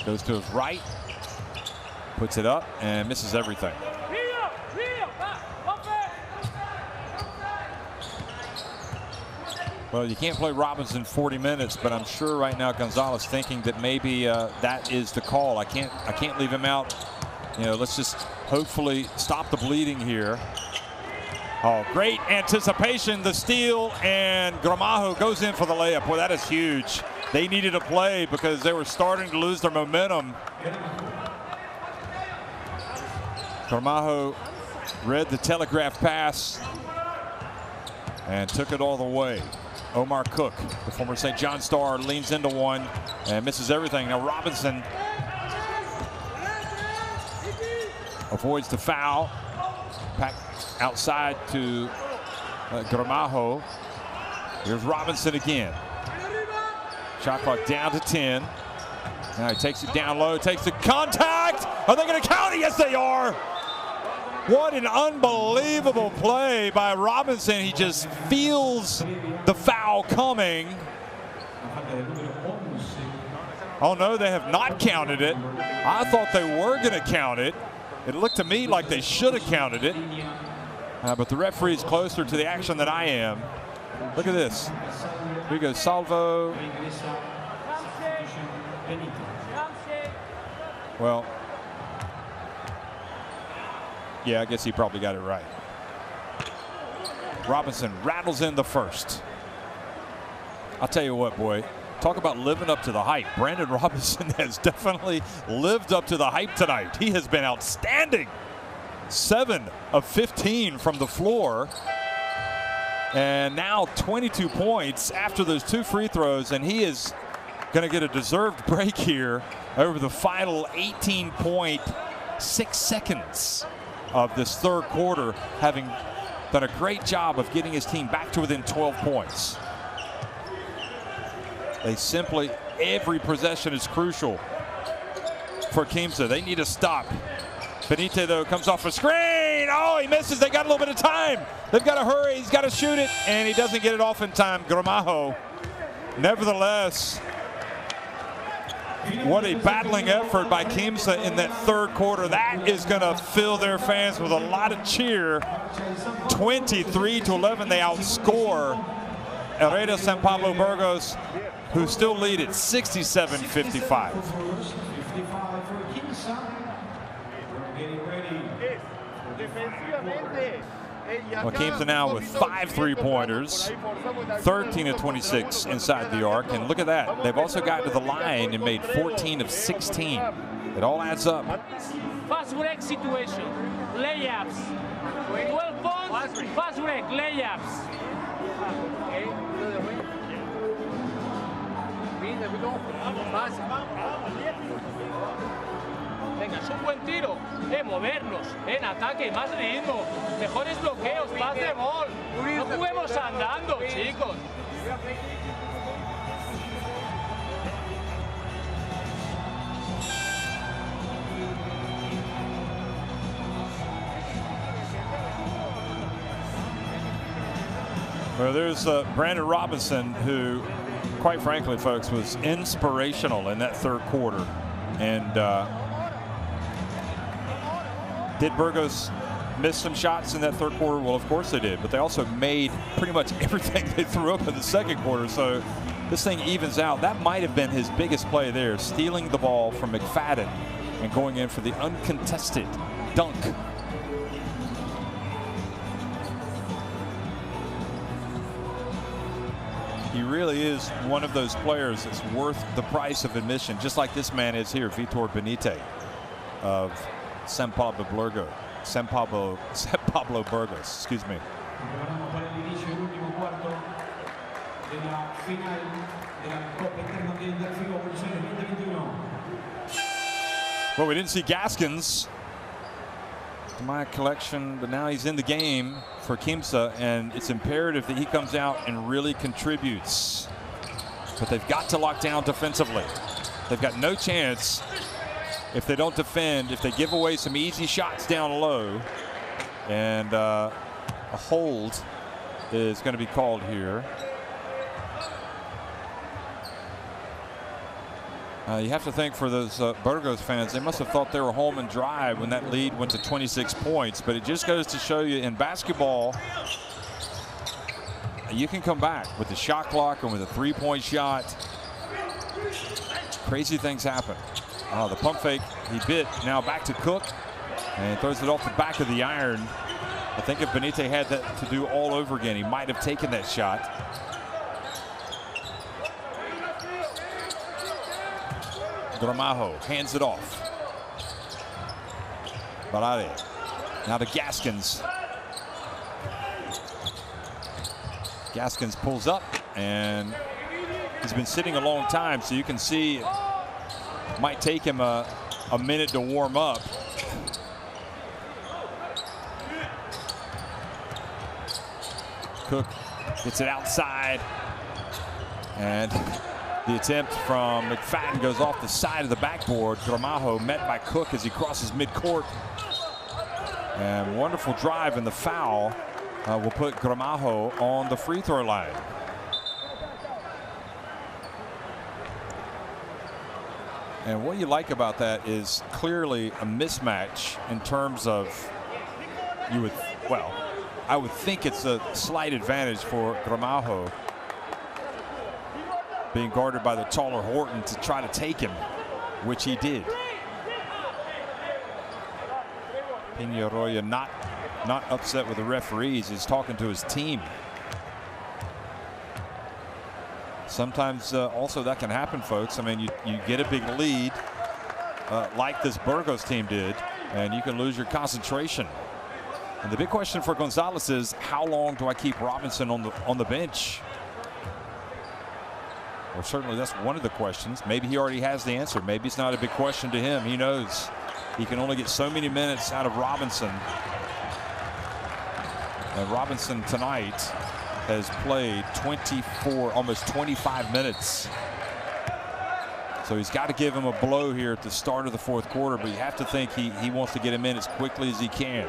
Goes to his right, puts it up, and misses everything. Well, you can't play Robinson 40 minutes, but I'm sure right now Gonzalez thinking that maybe that is the call. I can't leave him out. You know, let's just hopefully stop the bleeding here. Oh, great anticipation, the steal, and Gramajo goes in for the layup. Well, that is huge. They needed a play because they were starting to lose their momentum. Gramajo read the telegraph pass and took it all the way. Omar Cook, the former St. John star, leans into one and misses everything. Now Robinson avoids the foul. Back outside to Gramajo. Here's Robinson again. Shot clock down to 10. Now he takes it down low, takes the contact. Are they going to count it? Yes, they are. What an unbelievable play by Robinson. He just feels the foul coming. Oh no, they have not counted it. I thought they were going to count it. It looked to me like they should have counted it. But the referee is closer to the action than I am. Look at this. Here goes Salvo. Well, yeah, I guess he probably got it right. Robinson rattles in the first. I'll tell you what, boy. Talk about living up to the hype. Brandon Robinson has definitely lived up to the hype tonight. He has been outstanding. 7 of 15 from the floor. And now 22 points after those 2 free throws. And he is going to get a deserved break here over the final 18.6 seconds of this third quarter, having done a great job of getting his team back to within 12 points. They simply, every possession is crucial for Quimsa. They need to stop. Benite, though, comes off a screen. Oh, he misses. They got a little bit of time. They've got to hurry. He's got to shoot it, and he doesn't get it off in time. Gramajo. Nevertheless, what a battling effort by Quimsa in that third quarter. That is going to fill their fans with a lot of cheer. 23-11, they outscore Hereda San Pablo Burgos, who still lead at 67-55. Well, Quimsa now with 5 3-pointers, 13 of 26 inside the arc, and look at that. They've also got to the line and made 14 of 16. It all adds up. Fast break situation, layups, 12 points, fast break, layups. Venga, es un buen tiro. Movernos, en ataque, más ritmo, mejores bloqueos, paz de gol. No juguemos andando, chicos. Well, there's Brandon Robinson, who, quite frankly, folks, was inspirational in that third quarter. And did Burgos miss some shots in that third quarter? Well, of course they did, but they also made pretty much everything they threw up in the second quarter. So this thing evens out. That might have been his biggest play there, stealing the ball from McFadden and going in for the uncontested dunk. He really is one of those players that's worth the price of admission, just like this man is here, Vitor Benite of San Pablo Burgos, excuse me. Well, we didn't see Gaskins to my collection, but now he's in the game for Quimsa, and it's imperative that he comes out and really contributes. But they've got to lock down defensively. They've got no chance if they don't defend, if they give away some easy shots down low. And a hold is going to be called here. You have to think for those Burgos fans, they must have thought they were home and dry when that lead went to 26 points. But it just goes to show you, in basketball, you can come back with the shot clock and with a three-point shot. Crazy things happen. Oh, the pump fake, he bit. Now back to Cook, and throws it off the back of the iron. I think if Benite had that to do all over again, he might have taken that shot. Gramajo hands it off. Barade. Now to Gaskins. Gaskins pulls up, and he's been sitting a long time, so you can see it might take him a minute to warm up. Cook gets it outside, and the attempt from McFadden goes off the side of the backboard. Gramajo met by Cook as he crosses midcourt. And wonderful drive, and the foul will put Gramajo on the free throw line. And what you like about that is clearly a mismatch in terms of, well, I would think it's a slight advantage for Gramajo, being guarded by the taller Horton, to try to take him, which he did. Peñarroya not upset with the referees. He's talking to his team. Sometimes also that can happen, folks. I mean, you get a big lead like this Burgos team did, and you can lose your concentration. And the big question for Gonzalez is, how long do I keep Robinson on the bench? Well, certainly that's one of the questions. Maybe he already has the answer. Maybe it's not a big question to him. He knows he can only get so many minutes out of Robinson. And Robinson tonight has played 24, almost 25 minutes. So he's got to give him a blow here at the start of the fourth quarter, but you have to think he wants to get him in as quickly as he can.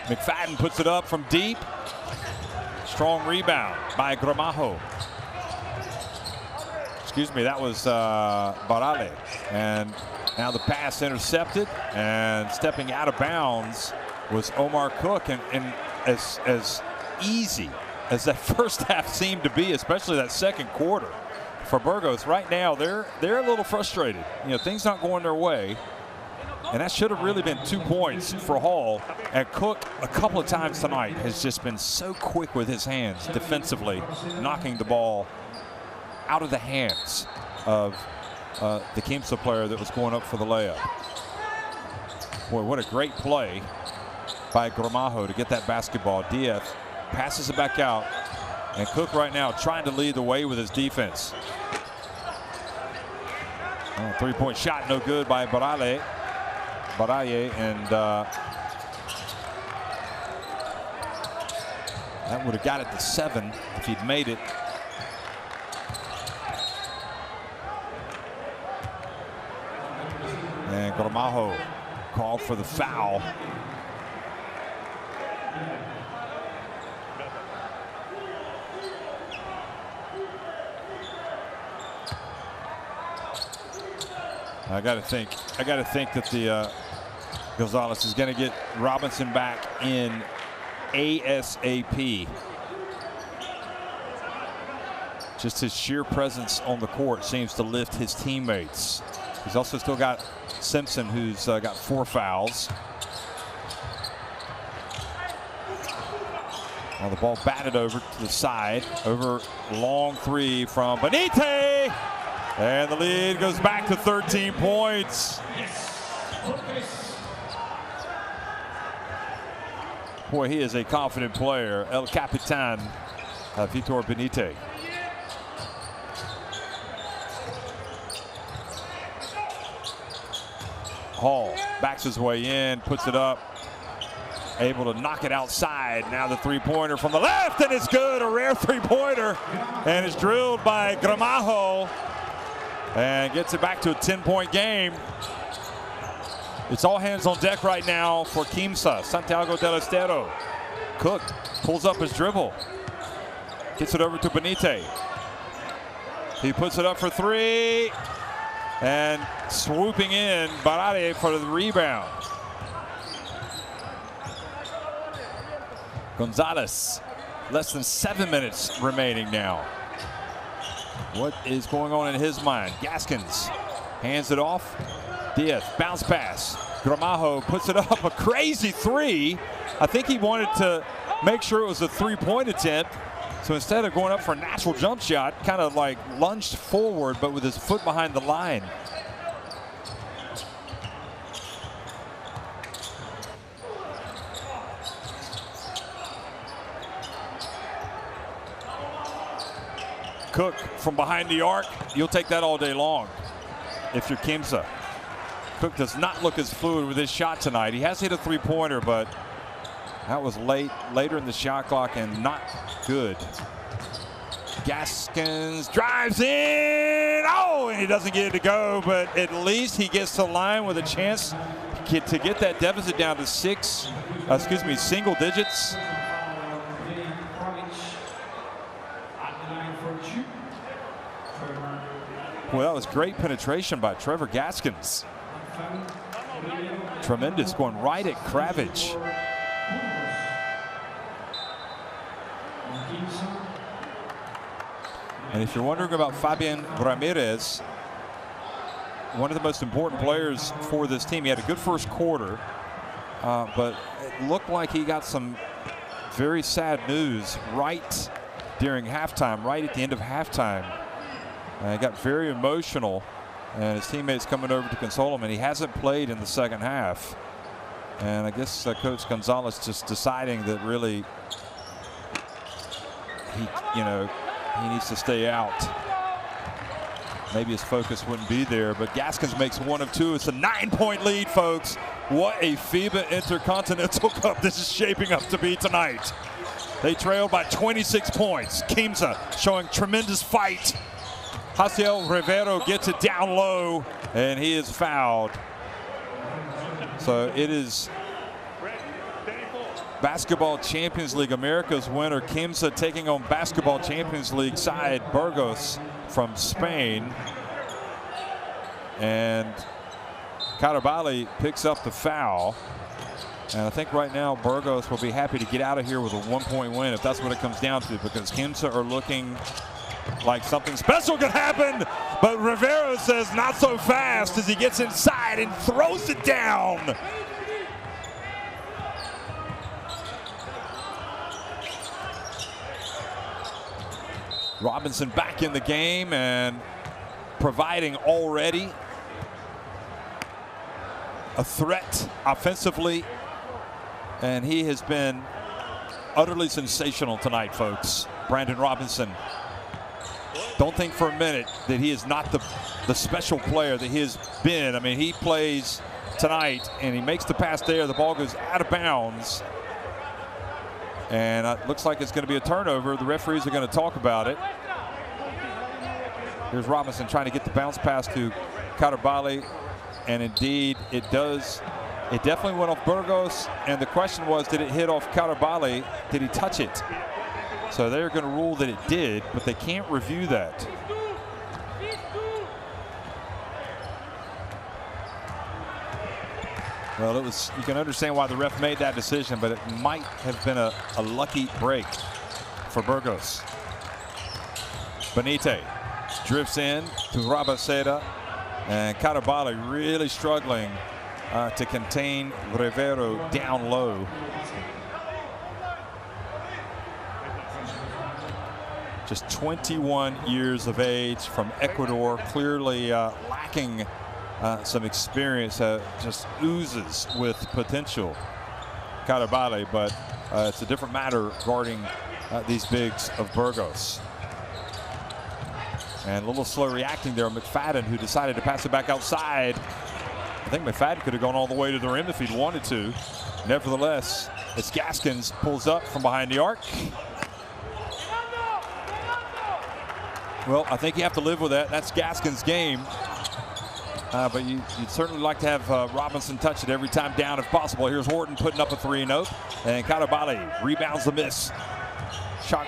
McFadden puts it up from deep. Strong rebound by Gramajo. Excuse me, that was Barale. And now the pass intercepted, and stepping out of bounds was Omar Cook. And as easy as that first half seemed to be, especially that second quarter for Burgos, right now they're a little frustrated. You know, things not going their way. And that should have really been 2 points for Hall. And Cook, a couple of times tonight, has just been so quick with his hands defensively, knocking the ball out of the hands of the Quimsa player that was going up for the layup. Boy, what a great play by Gramajo to get that basketball. Diaz passes it back out, and Cook right now trying to lead the way with his defense. Oh, three-point shot, no good by Barale, and that would have got it to 7 if he'd made it. And Gramajo called for the foul. I got to think that the Gonzalez is going to get Robinson back in ASAP. Just his sheer presence on the court seems to lift his teammates. He's also still got Simpson, who's got 4 fouls. Now the ball batted over to the side. Over long three from Benite. And the lead goes back to 13 points. Boy, he is a confident player. El Capitan, Vitor Benite. Hall backs his way in, puts it up, able to knock it outside. Now the three-pointer from the left, and it's good. A rare three-pointer, and it's drilled by Gramajo, and gets it back to a 10-point game. It's all hands on deck right now for Quimsa. Santiago del Estero. Cook pulls up his dribble, gets it over to Benite. He puts it up for 3. And swooping in, Barade for the rebound. Gonzalez, less than 7 minutes remaining now. What is going on in his mind? Gaskins hands it off. Diaz, bounce pass. Gramajo puts it up, a crazy 3. I think he wanted to make sure it was a 3-point attempt. So instead of going up for a natural jump shot, kind of like lunged forward, but with his foot behind the line. Cook from behind the arc, you'll take that all day long if you're Quimsa. Cook does not look as fluid with his shot tonight. He has hit a 3-pointer, but that was later in the shot clock and not good. Gaskins drives in. Oh, and he doesn't get it to go, but at least he gets to the line with a chance to get that deficit down to single digits. Well, that was great penetration by Trevor Gaskins. Tremendous, going right at Kravich. And if you're wondering about Fabian Ramirez, one of the most important players for this team, he had a good first quarter, but it looked like he got some very sad news right during halftime, right at the end of halftime. He got very emotional, and his teammates coming over to console him, and he hasn't played in the second half. And I guess Coach Gonzalez just deciding that really he needs to stay out. Maybe his focus wouldn't be there, but Gaskins makes one of two. It's a 9-point lead, folks. What a FIBA Intercontinental Cup this is shaping up to be tonight. They trailed by 26 points. Quimsa showing tremendous fight. Jaciel Rivero gets it down low, and he is fouled. So it is Basketball Champions League America's winner, Quimsa, taking on Basketball Champions League side Burgos from Spain. And Carabali picks up the foul. And I think right now Burgos will be happy to get out of here with a 1-point win if that's what it comes down to, because Quimsa are looking like something special could happen. But Rivero says not so fast as he gets inside and throws it down. Robinson back in the game and providing already a threat offensively. And he has been utterly sensational tonight, folks. Brandon Robinson. Don't think for a minute that he is not the special player that he has been. I mean, he plays tonight and he makes the pass there. The ball goes out of bounds. And it looks like it's going to be a turnover. The referees are going to talk about it. Here's Robinson trying to get the bounce pass to Carabali. And indeed, it does. It definitely went off Burgos. And the question was, did it hit off Carabali? Did he touch it? So they're going to rule that it did, but they can't review that. Well, it was, you can understand why the ref made that decision, but it might have been a lucky break for Burgos. Benite drifts in to Rabaseda, and Carabali really struggling to contain Rivero down low. Just 21 years of age from Ecuador, clearly lacking some experience, just oozes with potential, Carabali, but it's a different matter regarding these bigs of Burgos. And a little slow reacting there, McFadden, who decided to pass it back outside. I think McFadden could have gone all the way to the rim if he'd wanted to. Nevertheless, as Gaskins pulls up from behind the arc. Well, I think you have to live with that. That's Gaskins' game. But you'd certainly like to have Robinson touch it every time down if possible. Here's Horton putting up a 3-0. And Carabali rebounds the miss. Shot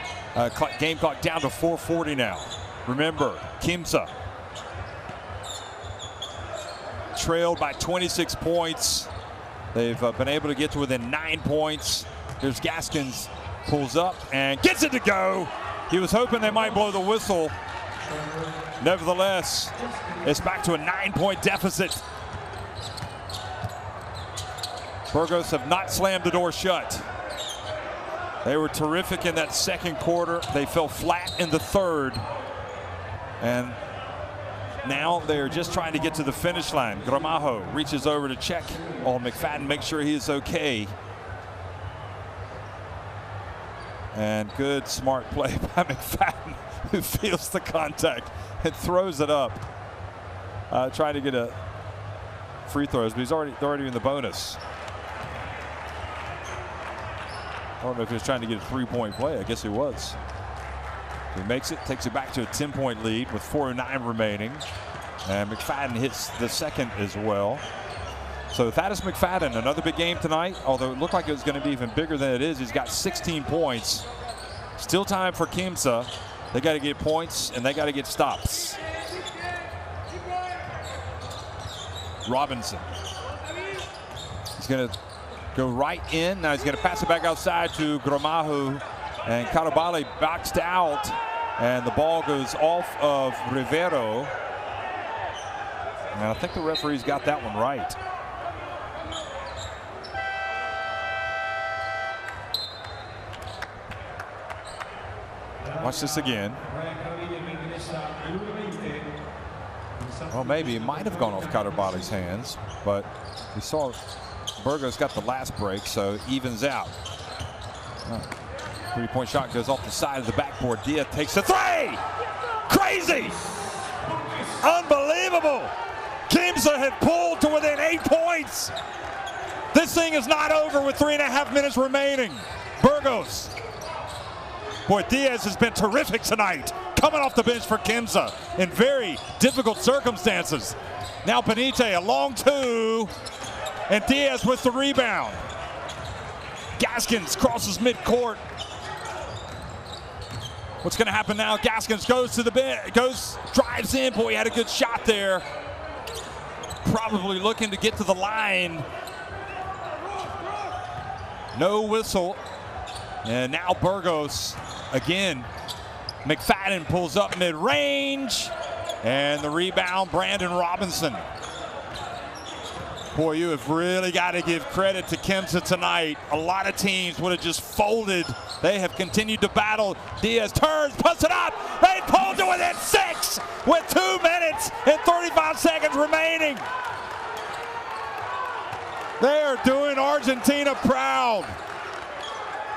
game clock down to 4:40 now. Remember, Quimsa trailed by 26 points. They've been able to get to within 9 points. Here's Gaskins, pulls up and gets it to go. He was hoping they might blow the whistle. Nevertheless, it's back to a 9-point deficit. Burgos have not slammed the door shut. They were terrific in that second quarter. They fell flat in the third. And now they're just trying to get to the finish line. Gramajo reaches over to check on McFadden, make sure he is okay. And good, smart play by McFadden, who feels the contact and throws it up. Trying to get a free throws, but they're already in the bonus. I don't know if he was trying to get a 3-point play. I guess he was. He makes it, takes it back to a 10-point lead with 4:09 remaining. And McFadden hits the second as well. So Thaddeus McFadden, another big game tonight, although it looked like it was going to be even bigger than it is. He's got 16 points. Still time for Quimsa. They got to get points and they got to get stops. Robinson. He's going to go right in. Now he's going to pass it back outside to Gramajo. And Carabali boxed out. And the ball goes off of Rivero. And I think the referee's got that one right. Watch this again. Well, maybe it might have gone off Carabali's hands, but we saw Burgos got the last break, so evens out. Three-point shot goes off the side of the backboard. Diaz takes the three! Crazy! Unbelievable! Quimsa had pulled to within 8 points. This thing is not over with 3.5 minutes remaining. Burgos. Boy, Diaz has been terrific tonight, coming off the bench for Quimsa in very difficult circumstances. Now Benite, a long two, and Diaz with the rebound. Gaskins crosses midcourt. What's going to happen now? Gaskins goes to the bench, drives in. Boy, he had a good shot there. Probably looking to get to the line. No whistle. And now Burgos again. McFadden pulls up mid-range. And the rebound, Brandon Robinson. Boy, you have really got to give credit to Quimsa tonight. A lot of teams would have just folded. They have continued to battle. Diaz turns, puts it up. They pulled to within 6 with 2 minutes and 35 seconds remaining. They are doing Argentina proud.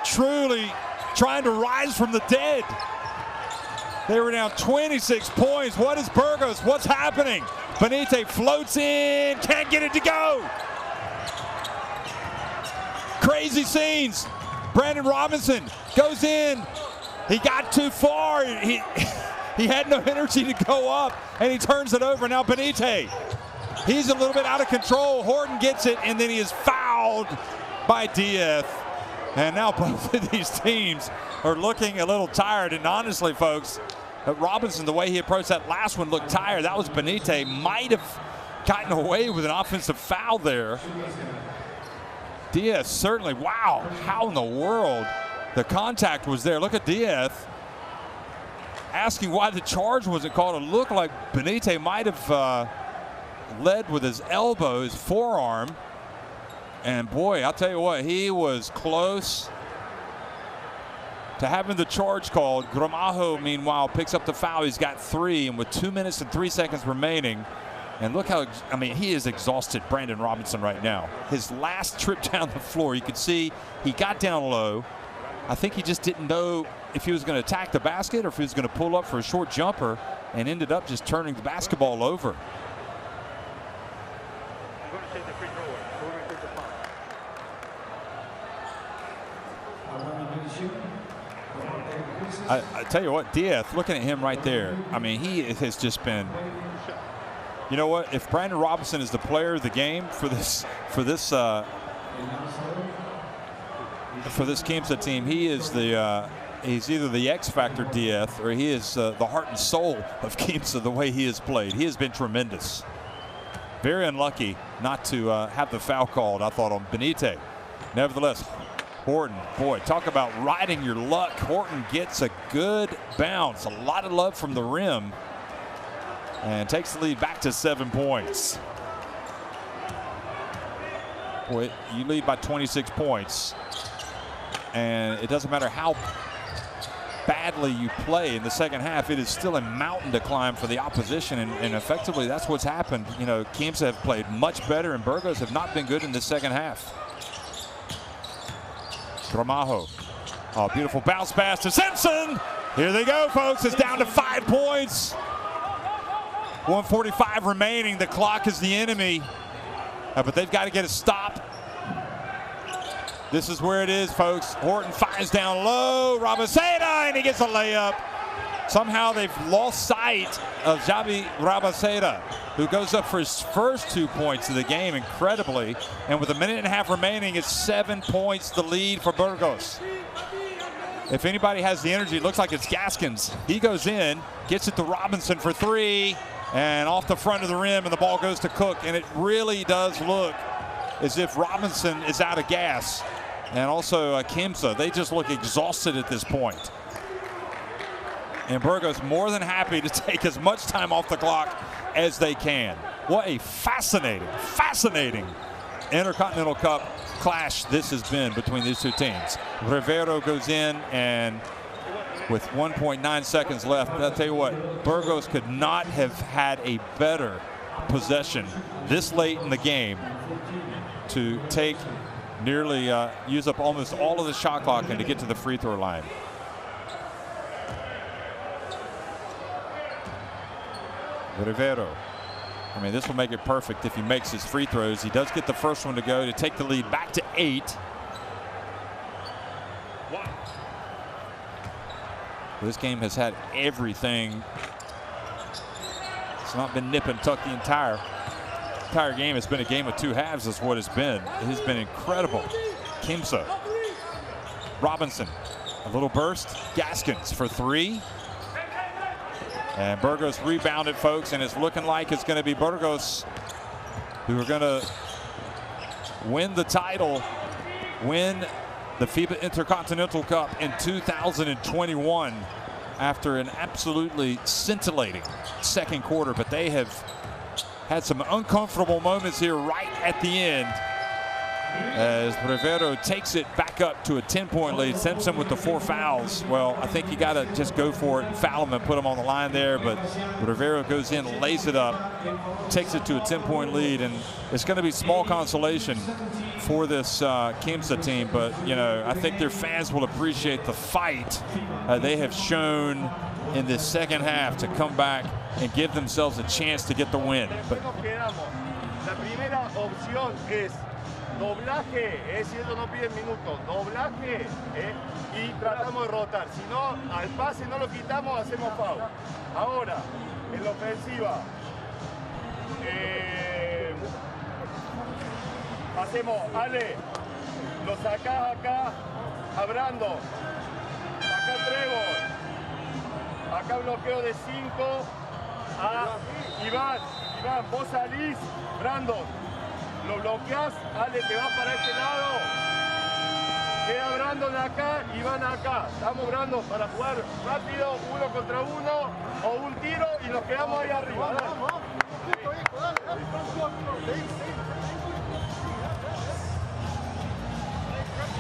Truly trying to rise from the dead. They were down 26 points. What is Burgos? What's happening? Benite floats in, can't get it to go. Crazy scenes. Brandon Robinson goes in. He got too far. He had no energy to go up, and he turns it over. Now Benite, he's a little bit out of control. Horton gets it, and then he is fouled by Diaz. And now both of these teams are looking a little tired. And honestly, folks, Robinson, the way he approached that last one, looked tired. That was Benite. Might have gotten away with an offensive foul there. Diaz certainly, wow, how in the world the contact was there. Look at Diaz asking why the charge wasn't called. It looked like Benite might have led with his elbow, his forearm. And boy, I'll tell you what, he was close to having the charge called. Gramajo, meanwhile, picks up the foul. He's got 3, and with 2 minutes and 3 seconds remaining, and look how, I mean, he is exhausted, Brandon Robinson, right now. His last trip down the floor, you could see he got down low. I think he just didn't know if he was going to attack the basket or if he was going to pull up for a short jumper, and ended up just turning the basketball over. I tell you what, Diaz, looking at him right there, I mean, he has just been, you know what, if Brandon Robinson is the player of the game for this Quimsa team, he is he's either the X factor Diaz, or he is the heart and soul of Quimsa, the way he has played. He has been tremendous. Very unlucky not to have the foul called, I thought, on Benite. Nevertheless, Horton, boy, talk about riding your luck. Horton gets a good bounce. A lot of love from the rim. And takes the lead back to 7 points. Boy, you lead by 26 points. And it doesn't matter how badly you play in the second half, it is still a mountain to climb for the opposition. And effectively, that's what's happened. You know, Quimsa have played much better, and Burgos have not been good in the second half. Gramajo, oh, beautiful bounce pass to Simpson. Here they go, folks. It's down to 5 points. 1:45 remaining. The clock is the enemy, but they've got to get a stop. This is where it is, folks. Horton fires down low. Rabaseda, and he gets a layup. Somehow they've lost sight of Javi Rabaseda, who goes up for his first 2 points of the game, incredibly. And with 1.5 minutes remaining, it's 7 points the lead for Burgos. If anybody has the energy, it looks like it's Gaskins. He goes in, gets it to Robinson for 3. And off the front of the rim, and the ball goes to Cook, and it really does look as if Robinson is out of gas. And also Quimsa, they just look exhausted at this point. And Burgos more than happy to take as much time off the clock as they can. What a fascinating, fascinating Intercontinental Cup clash this has been between these two teams. Rivero goes in, and with 1.9 seconds left, I'll tell you what, Burgos could not have had a better possession this late in the game to take nearly, use up almost all of the shot clock and to get to the free throw line. Rivero. I mean, this will make it perfect if he makes his free throws. He does get the first one to go to take the lead back to 8. This game has had everything. It's not been nip and tuck the entire game. It's been a game of 2 halves is what it's been. It has been incredible. Quimsa. Robinson. A little burst. Gaskins for 3. And Burgos rebounded, folks, and it's looking like it's going to be Burgos who are going to win the title, win the FIBA Intercontinental Cup in 2021 after an absolutely scintillating second quarter. But they have had some uncomfortable moments here right at the end as Rivero takes it back up to a 10-point lead. Simpson with the 4 fouls. Well, I think you got to just go for it and foul him and put him on the line there. But Rivero goes in, lays it up, takes it to a 10-point lead, and it's going to be small consolation for this Quimsa team. But, you know, I think their fans will appreciate the fight they have shown in this second half to come back and give themselves a chance to get the win. But doblaje, si ellos no piden minutos, doblaje y tratamos de rotar. Si no, al pase no lo quitamos, hacemos foul. Ahora, en la ofensiva, hacemos, Ale, lo sacás acá a Brandon, acá Trevor, acá bloqueo de 5 a Iván, vos salís, Brandon. Lo bloqueas, Ale, te vas para este lado. Queda Brandon acá y van acá. Estamos Brandon para jugar rápido, 1 contra 1 o un tiro y nos quedamos ahí arriba.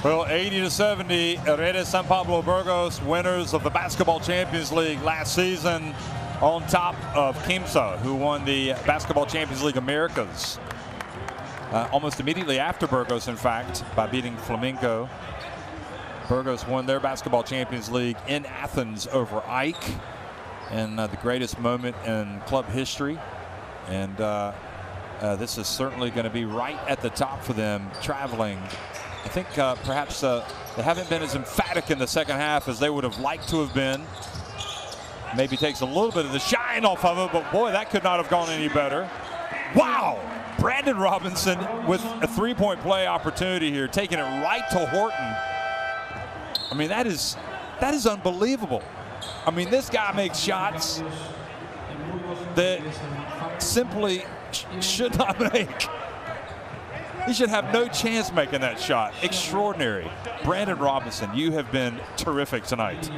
Well, 80-70, Hereda San Pablo Burgos, winners of the Basketball Champions League last season, on top of Quimsa, who won the Basketball Champions League Americas. Almost immediately after Burgos, in fact, by beating Flamengo. Burgos won their Basketball Champions League in Athens over Ike, and the greatest moment in club history. And this is certainly going to be right at the top for them, traveling. I think perhaps they haven't been as emphatic in the second half as they would have liked to have been. Maybe takes a little bit of the shine off of it, but boy, that could not have gone any better. Wow! Brandon Robinson with a 3-point play opportunity here, taking it right to Horton. I mean, that is unbelievable. I mean, this guy makes shots that simply should not make. He should have no chance making that shot. Extraordinary. Brandon Robinson, you have been terrific tonight.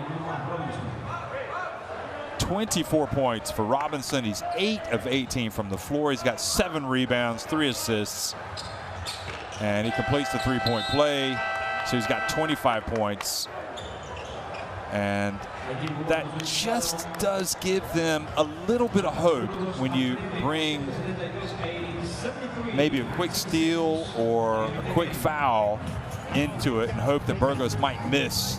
24 points for Robinson. He's 8 of 18 from the floor. He's got 7 rebounds, 3 assists, and he completes the 3-point play. So he's got 25 points. And that just does give them a little bit of hope when you bring maybe a quick steal or a quick foul into it and hope that Burgos might miss.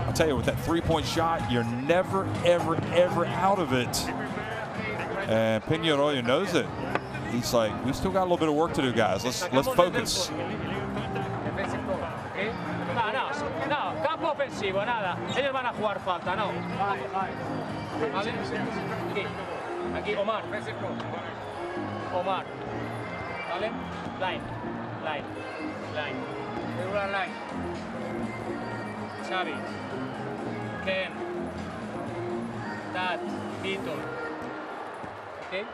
I'll tell you, with that 3-point shot, you're never, ever, ever out of it. And Peñarol knows it. He's like, we still got a little bit of work to do, guys. Let's focus. No, campo ofensivo, nada. Ellos van a jugar falta, no. ¿Vale? Aquí, Omar. Omar. ¿Vale? Line. Regular line. Xavi. Ken. Dad. Víctor. Okay.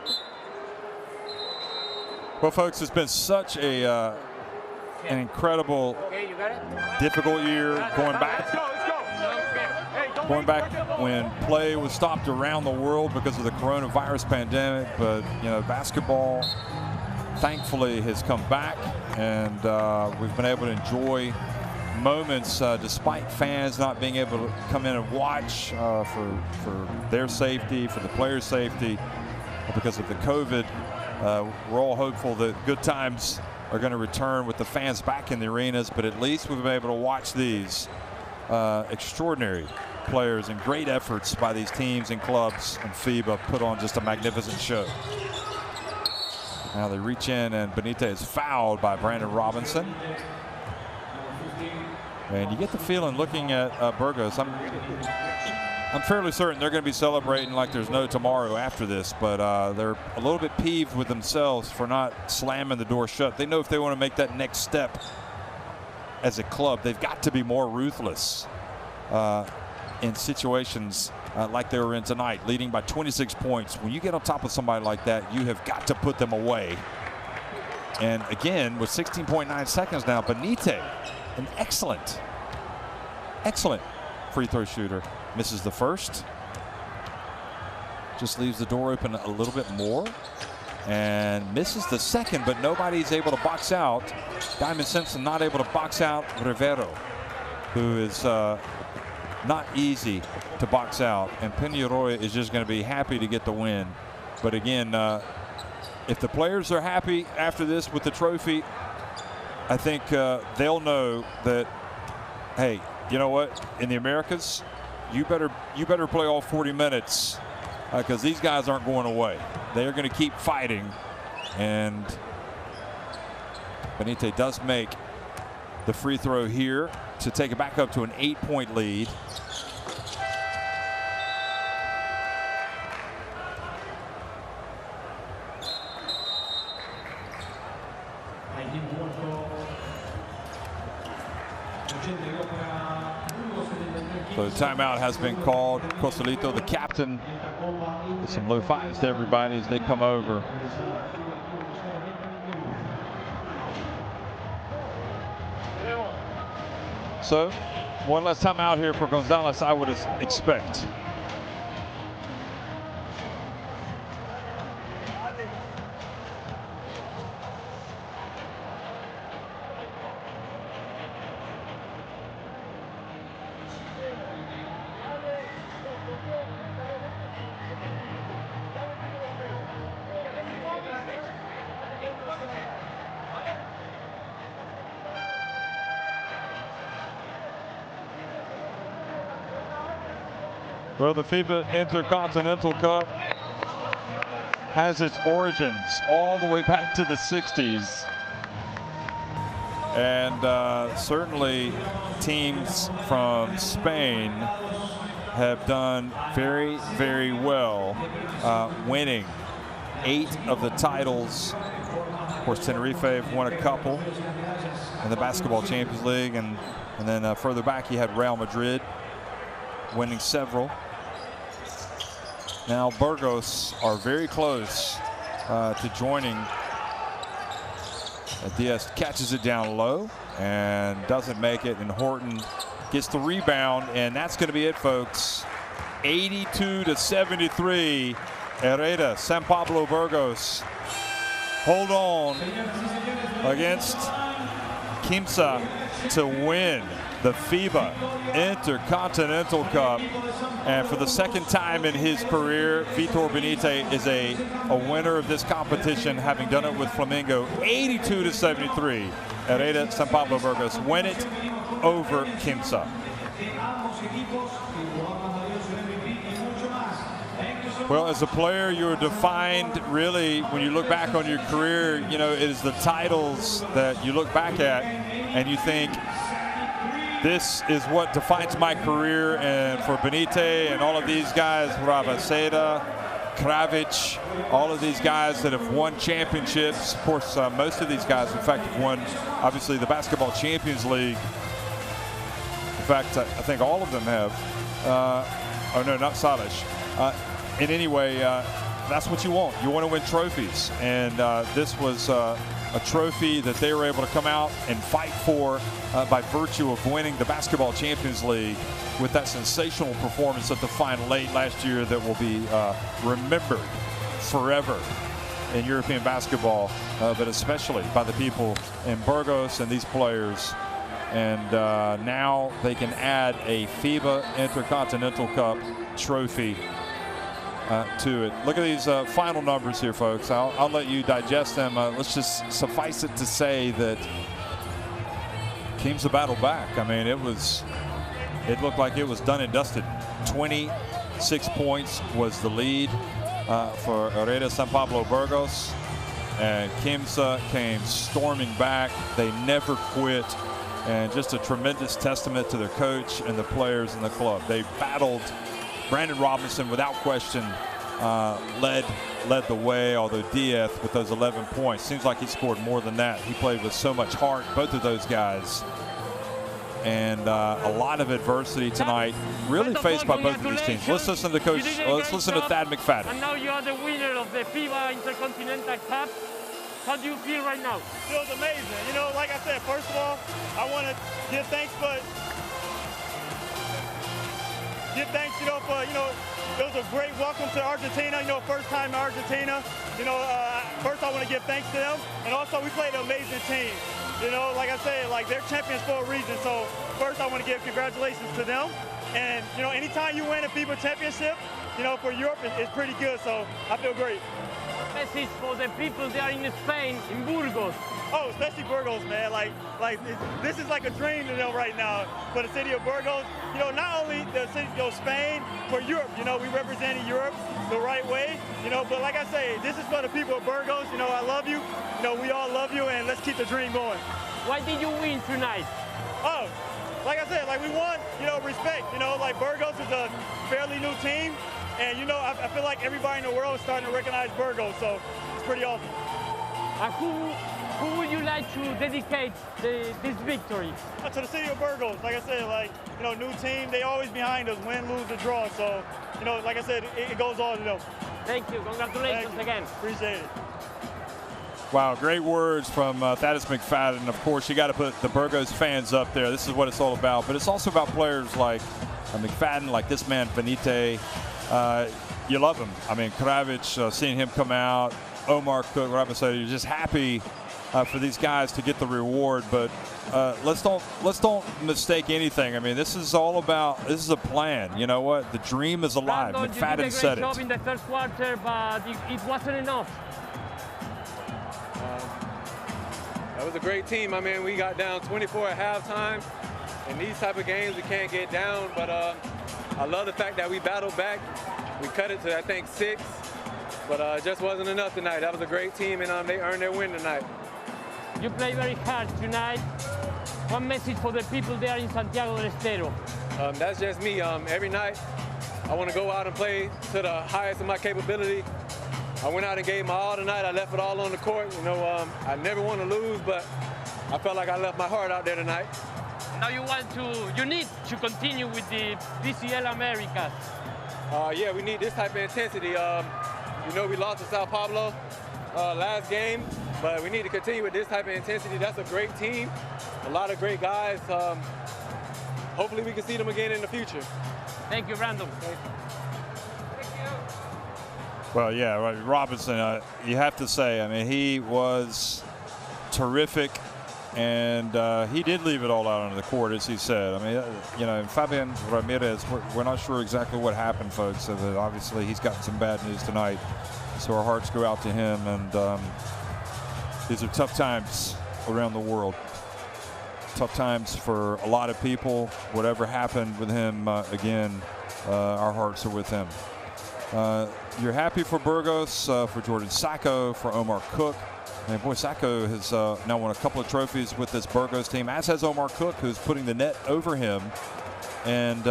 Well, folks, it's been such an incredible, Okay, you got it? difficult year going back. Going back when play was stopped around the world because of the coronavirus pandemic, but you know, basketball thankfully has come back, and we've been able to enjoy moments despite fans not being able to come in and watch for their safety, for the players' safety, because of the COVID. We're all hopeful that good times are going to return with the fans back in the arenas, but at least we've been able to watch these extraordinary players and great efforts by these teams and clubs and FIBA put on just a magnificent show. Now they reach in, and Benitez is fouled by Brandon Robinson. And you get the feeling, looking at Burgos, I'm fairly certain they're going to be celebrating like there's no tomorrow after this, but they're a little bit peeved with themselves for not slamming the door shut. They know if they want to make that next step as a club, they've got to be more ruthless in situations like they were in tonight, leading by 26 points. When you get on top of somebody like that, you have got to put them away. And again, with 16.9 seconds now, Benitez, an excellent free throw shooter, misses the first. Just leaves the door open a little bit more and misses the second, but nobody's able to box out. Diamond Simpson not able to box out Rivero, who is not easy to box out, and Peñarol is just going to be happy to get the win. But again, if the players are happy after this with the trophy, I think they'll know that, hey, you know what, in the Americas, you better play all 40 minutes because these guys aren't going away. They're going to keep fighting, and Benitez does make the free throw here to take it back up to an 8-point lead. So the timeout has been called. Cosolito, the captain, with some low fives to everybody as they come over. So one less timeout here for Gonzalez, I would expect. Well, the FIBA Intercontinental Cup has its origins all the way back to the 60s. And certainly teams from Spain have done very, very well, winning 8 of the titles. Of course, Tenerife have won a couple in the Basketball Champions League, and then further back you had Real Madrid winning several. Now Burgos are very close to joining. Diaz catches it down low and doesn't make it, and Horton gets the rebound, and that's going to be it, folks. 82-73. Hereda, San Pablo Burgos hold on against Quimsa to win the FIBA Intercontinental Cup. And for the second time in his career, Vitor Benitez is a winner of this competition, having done it with Flamengo. 82-73. Hereda, San Pablo Burgos win it over Quimsa. Well, as a player, you're defined really when you look back on your career. You know, it is the titles that you look back at and you think, this is what defines my career. And for Benitez and all of these guys, Rabaseda, Kravic, all of these guys that have won championships. Of course, most of these guys, in fact, have won, obviously, the Basketball Champions League. In fact, I think all of them have. Oh, no, not Salish. In any way, that's what you want. You want to win trophies. And this was a trophy that they were able to come out and fight for by virtue of winning the Basketball Champions League with that sensational performance at the final late last year that will be remembered forever in European basketball, but especially by the people in Burgos and these players. And now they can add a FIBA Intercontinental Cup trophy to it. Look at these final numbers here, folks. I'll let you digest them. Let's just suffice it to say that Quimsa battled back. I mean, it looked like it was done and dusted. 26 points was the lead for Hereda San Pablo Burgos, and Quimsa came storming back. They never quit, and just a tremendous testament to their coach and the players in the club. They battled. Brandon Robinson, without question, led the way, although Diaz with those 11 points. Seems like he scored more than that. He played with so much heart, both of those guys. And a lot of adversity tonight, really faced by both of these teams. Let's listen to Coach, let's listen to Thad McFadden. And now you are the winner of the FIBA Intercontinental Cup. How do you feel right now? Feels amazing. You know, like I said, first of all, I want to give thanks, you know, for, you know, it was a great welcome to Argentina, you know, first time in Argentina. You know, first I want to give thanks to them. And also we played an amazing team. You know, like I said, like they're champions for a reason. So first I want to give congratulations to them. And, you know, anytime you win a FIBA championship, you know, for Europe, it's pretty good. So I feel great. Message for the people there in Spain, in Burgos. Oh, especially Burgos, man. Like this is like a dream to them right now for the city of Burgos. You know, not only the city of Spain, for Europe. You know, we represented Europe the right way. You know, but like I say, this is for the people of Burgos. You know, I love you. You know, we all love you, and let's keep the dream going. Why did you win tonight? Oh, like I said, like we won. You know, respect. You know, like Burgos is a fairly new team, and you know, I feel like everybody in the world is starting to recognize Burgos. So it's pretty awesome. Who would you like to dedicate this victory? To the city of Burgos. Like I said, like, you know, new team, they always behind us, win, lose, or draw. So, you know, like I said, it goes all to them. Thank you. Congratulations again. Appreciate it. Wow, great words from Thaddeus McFadden. Of course, you got to put the Burgos fans up there. This is what it's all about. But it's also about players like McFadden, like this man, Benite. You love him. I mean, Kravic, seeing him come out, Omar Cook, Rabasada, you're just happy for these guys to get the reward, but let's don't mistake anything. I mean, this is all about, this is a plan. You know what? The dream is alive. Brandon, McFadden said it. You did a great job in the first quarter, but it wasn't enough. That was a great team. I mean, we got down 24 at halftime. In these type of games, we can't get down, but I love the fact that we battled back. We cut it to, I think, 6, but it just wasn't enough tonight. That was a great team, and they earned their win tonight. You play very hard tonight. One message for the people there in Santiago del Estero. That's just me. Every night, I want to go out and play to the highest of my capability. I went out and gave my all tonight. I left it all on the court. You know, I never want to lose, but I felt like I left my heart out there tonight. Now you need to continue with the BCL Americas. Yeah, we need this type of intensity. You know, we lost to Sao Paulo last game, but we need to continue with this type of intensity. That's a great team, a lot of great guys. Hopefully we can see them again in the future. Thank you, Brandon. Thank you. Well, yeah, right. Robinson, you have to say, I mean, he was terrific, and he did leave it all out on the court, as he said. I mean, you know, Fabian Ramirez, we're not sure exactly what happened, folks. So that obviously he's gotten some bad news tonight, so our hearts go out to him. And these are tough times around the world. Tough times for a lot of people. Whatever happened with him, again, our hearts are with him. You're happy for Burgos, for Jordan Sacco, for Omar Cook. And boy, Sacco has now won a couple of trophies with this Burgos team, as has Omar Cook, who's putting the net over him. And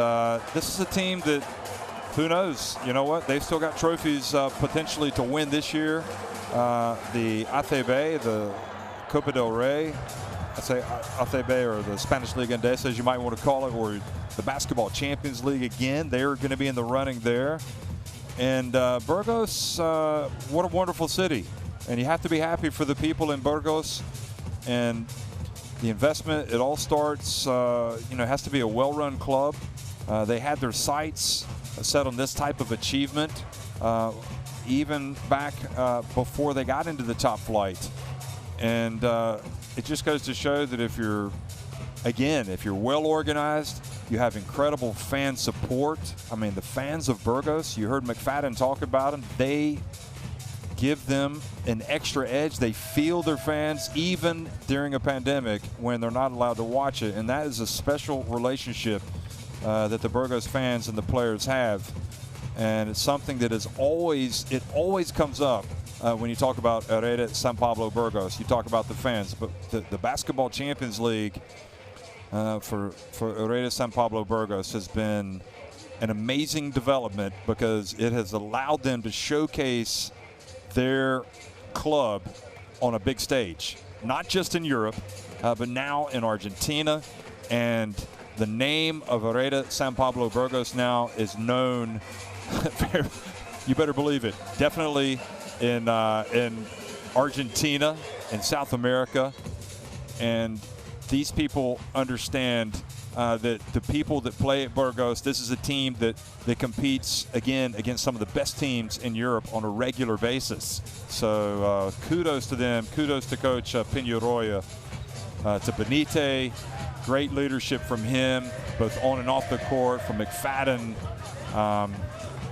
this is a team that, who knows, you know what? They've still got trophies potentially to win this year. The ACB, the Copa del Rey, I say ACB, or the Spanish Liga Endesa, as you might want to call it, or the Basketball Champions League again. They're going to be in the running there. And Burgos, what a wonderful city. And you have to be happy for the people in Burgos. And the investment, it all starts, you know, it has to be a well-run club. They had their sights set on this type of achievement even back before they got into the top flight. And it just goes to show that if you're, again, if you're well organized, you have incredible fan support. I mean, the fans of Burgos, you heard McFadden talk about them, they give them an extra edge. They feel their fans even during a pandemic when they're not allowed to watch it. And that is a special relationship that the Burgos fans and the players have. And it's something that is always, it always comes up when you talk about Hereda, San Pablo, Burgos. You talk about the fans, but the Basketball Champions League for Hereda, San Pablo, Burgos has been an amazing development because it has allowed them to showcase their club on a big stage, not just in Europe, but now in Argentina. And the name of Hereda San Pablo Burgos now is known, you better believe it, definitely in Argentina, in South America. And these people understand that the people that play at Burgos, this is a team that competes, again, against some of the best teams in Europe on a regular basis. So kudos to them. Kudos to Coach Peñarroya, to Benite. Great leadership from him, both on and off the court, from McFadden.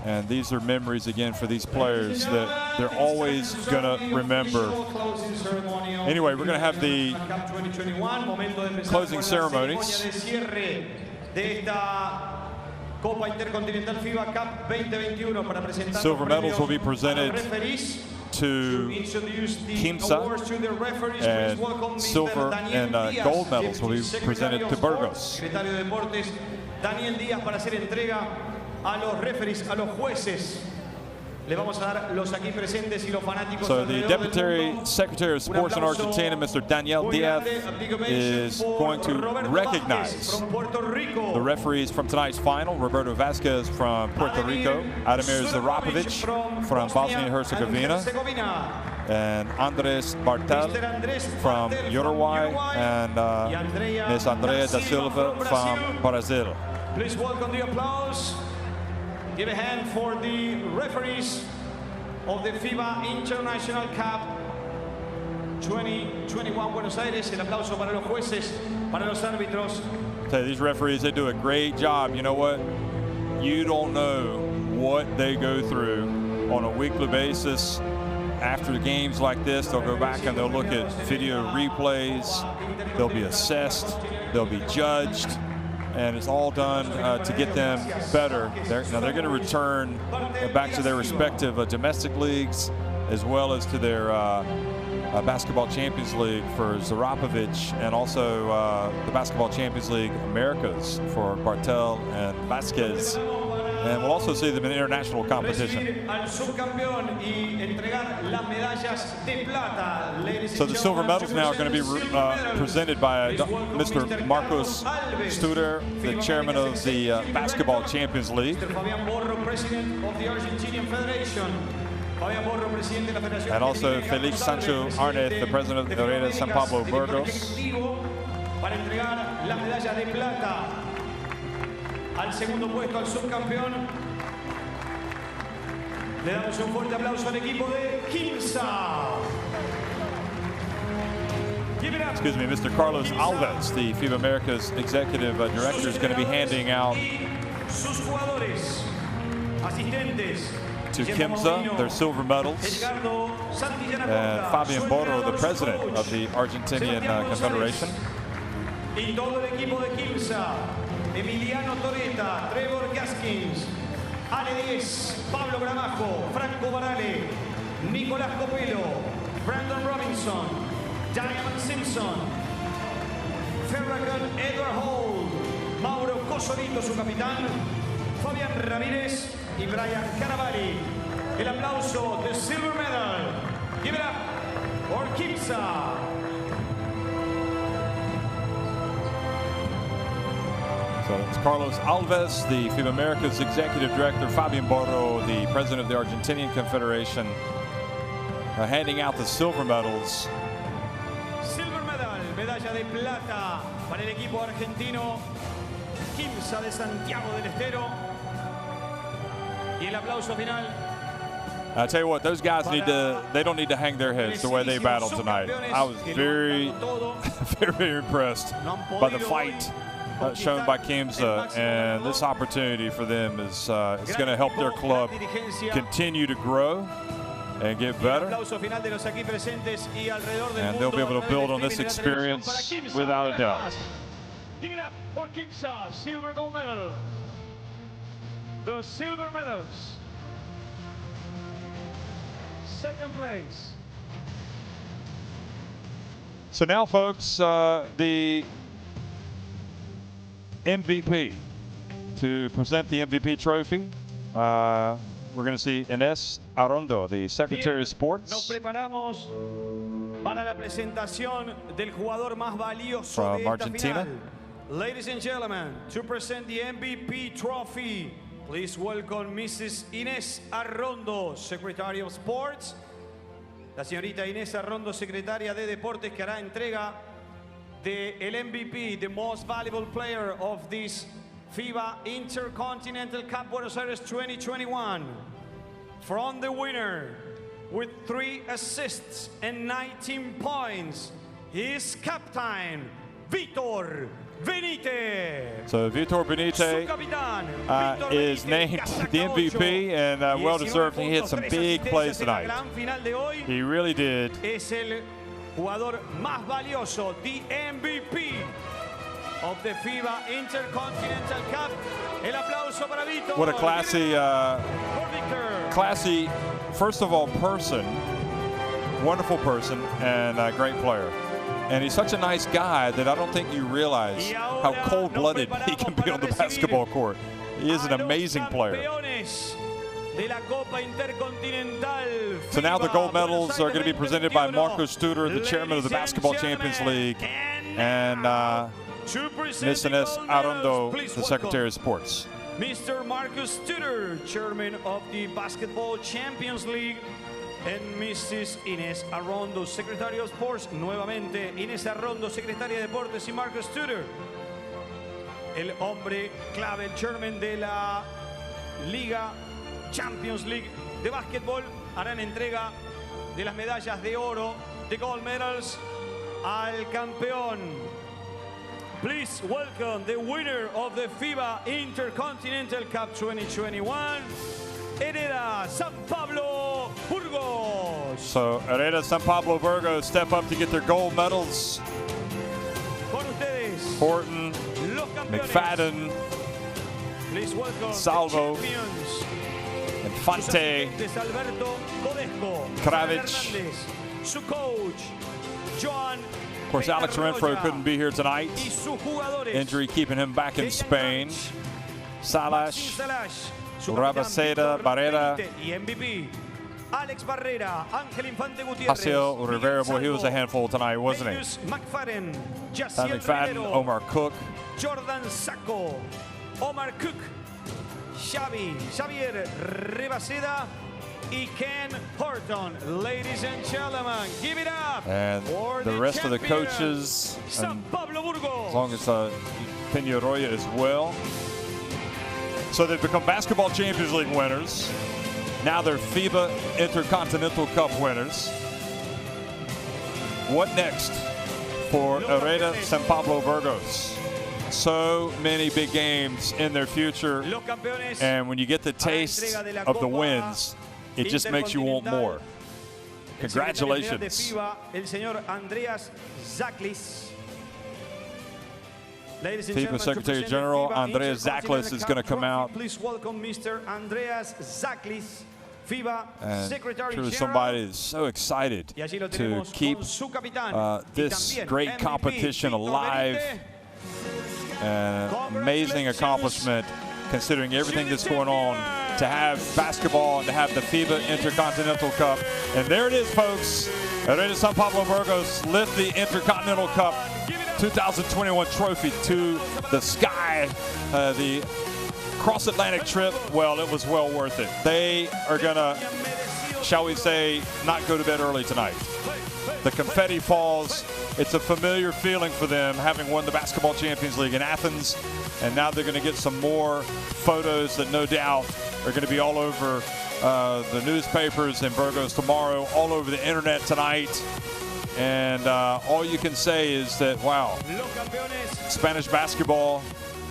And these are memories, again, for these players that they're always going to remember. Anyway, we're going to have the closing ceremonies. Silver medals will be presented to Quimsa, and silver and gold medals will be presented to Burgos. A los referees, a los jueces, le vamos a dar los aquí presentes y los fanáticos. So the Deputy Secretary of Sports in Argentina, Mr. Daniel Diaz, is going to recognize the referees from tonight's final. Roberto Vasquez from Puerto Rico, Ademir Zarapovic from Bosnia and Herzegovina, and Andres Bartel from Uruguay, and Ms. Andrea da Silva from Brazil. Please welcome the applause. Give a hand for the referees of the FIBA International Cup 2021 Buenos Aires. El aplauso para los jueces, para los árbitros. These referees, they do a great job. You know what? You don't know what they go through on a weekly basis. After games like this, they'll go back and they'll look at video replays. They'll be assessed. They'll be judged. And it's all done to get them better. Now they're going to return back to their respective domestic leagues, as well as to their Basketball Champions League for Zarapovic, and also the Basketball Champions League Americas for Bartel and Vasquez. And we'll also see them in international competition. So the silver medals now are going to be presented by Mr. Marcos Studer, the chairman of the Basketball Champions League. And also Felix Sancho Arnez, the president of Hereda San Pablo Burgos. Al segundo puesto, al subcampeón. Le damos un fuerte aplauso al equipo de Quimsa. Excuse me, Mr. Carlos Alves, the FIBA Americas executive director, is going to be handing out sus jugadores, asistentes, to Quimsa their silver medals. And Fabian Borro, the president of the Argentinian Confederation. Y todo el equipo de Quimsa. Emiliano Toreta, Trevor Gaskins, Ale Diez, Pablo Gramajo, Franco Barale, Nicolás Copelo, Brandon Robinson, Diamond Simpson, Ferragan Edward Hall, Mauro Cosolito, su capitán, Fabián Ramírez y Brian Caravalli. El aplauso de Silver Medal. Give it up for Quimsa. So So it's Carlos Alves, the FIBA Americas Executive Director, Fabian Borro, the President of the Argentinian Confederation, handing out the silver medals. Silver medal, medalla de plata para el equipo argentino, Quimsa de Santiago del Estero. Y el aplauso final. I tell you what, those guys they don't need to hang their heads the way they battled tonight. I was very, very impressed by the fight shown by Quimsa, and this opportunity for them is going to help their club continue to grow and get better. And they'll be able to build on this experience without a doubt. Give it up for Quimsa, silver gold medal. The silver medals. Second place. So now, folks, the MVP. To present the MVP trophy, we're going to see Inés Arrondo, the Secretary of Sports. Nos preparamos para la presentación del jugador más valioso From de esta Argentina. final. Ladies and gentlemen, to present the MVP trophy, please welcome Mrs. Inés Arrondo, Secretary of Sports. La señorita Inés Arrondo, secretaria de Deportes, que hará entrega de el MVP, the most valuable player of this FIBA Intercontinental Cup Buenos Aires 2021. From the winner, with 3 assists and 19 points, his captain, Vítor Benítez. So Vítor Benítez is named the MVP, and well deserved. He hit some big plays tonight. He really did. Es el jugador más valioso, the MVP of the FIBA Intercontinental Cup. El aplauso para Vítor. What a classy, first of all, person, wonderful person, and a great player. And he's such a nice guy that I don't think you realize how cold-blooded he can be on the basketball court. He is an amazing player. So now the gold medals are going to be presented by Marco Studer, the chairman of the Basketball Champions League, and Ms. Inés Arrondo, the Secretary of Sports. Mr. Marcus Studer, chairman of the Basketball Champions League, and Mrs. Inés Arrondo, Secretary of Sports. Nuevamente, Inés Arrondo, Secretaria de Deportes, y Marcus Studer, el hombre clave, el chairman de la Liga Champions League de básquetbol, harán entrega de las medallas de oro, de gold medals, al campeón. Please welcome the winner of the FIBA Intercontinental Cup 2021, Hereda, San Pablo Burgos. So Hereda, San Pablo Burgos step up to get their gold medals. Con ustedes, Horton, los campeones. McFadden, Please welcome Salvo, the champions. Infante, Sus Alberto Codesco, Kravic. Hernández, su coach, Joan. Of course, Alex Renfro couldn't be here tonight. Y sus jugadores, Injury keeping him back in Spain. Salash, su Rabaseda, capitán, Barrera, y MVP, Alex Barrera, Ángel Infante Gutiérrez, Jaciel Rivera, boy, he was a handful tonight, wasn't he? McFadden, Pat Jaciel McFadden, Rivero, Omar Cook, Jordan Sacco, Omar Cook, Javier Rebaseda, y Ken Horton. Ladies and gentlemen, give it up and for the rest of the champion, coaches, San and Pablo Burgos. as long as Peñarroya as well. So they've become Basketball Champions League winners. Now they're FIBA Intercontinental Cup winners. What next for Hereda San Pablo Burgos? So many big games in their future, and when you get the taste of the wins, it just makes you want more. Congratulations. El señor Andreas Zaklis. FIBA Secretary General Andreas Zaklis is going to come out. Please welcome Mr. Andreas Zaklis, FIBA And Secretary truly General. somebody is so excited Y allí lo to tenemos keep con su capitán, this y también great MVP, competition Vítor alive. Benítez. An amazing accomplishment considering everything that's going on, to have basketball and to have the FIBA Intercontinental Cup. And there it is, folks. Hereda San Pablo Burgos lift the Intercontinental Cup. Give it up. 2021 trophy to the sky. The cross-Atlantic trip, well, it was well worth it. They are gonna, shall we say, not go to bed early tonight. The confetti falls. It's a familiar feeling for them, having won the Basketball Champions League in Athens, and now they're going to get some more photos that no doubt are going to be all over the newspapers in Burgos tomorrow, all over the internet tonight. And all you can say is that, wow, Spanish basketball,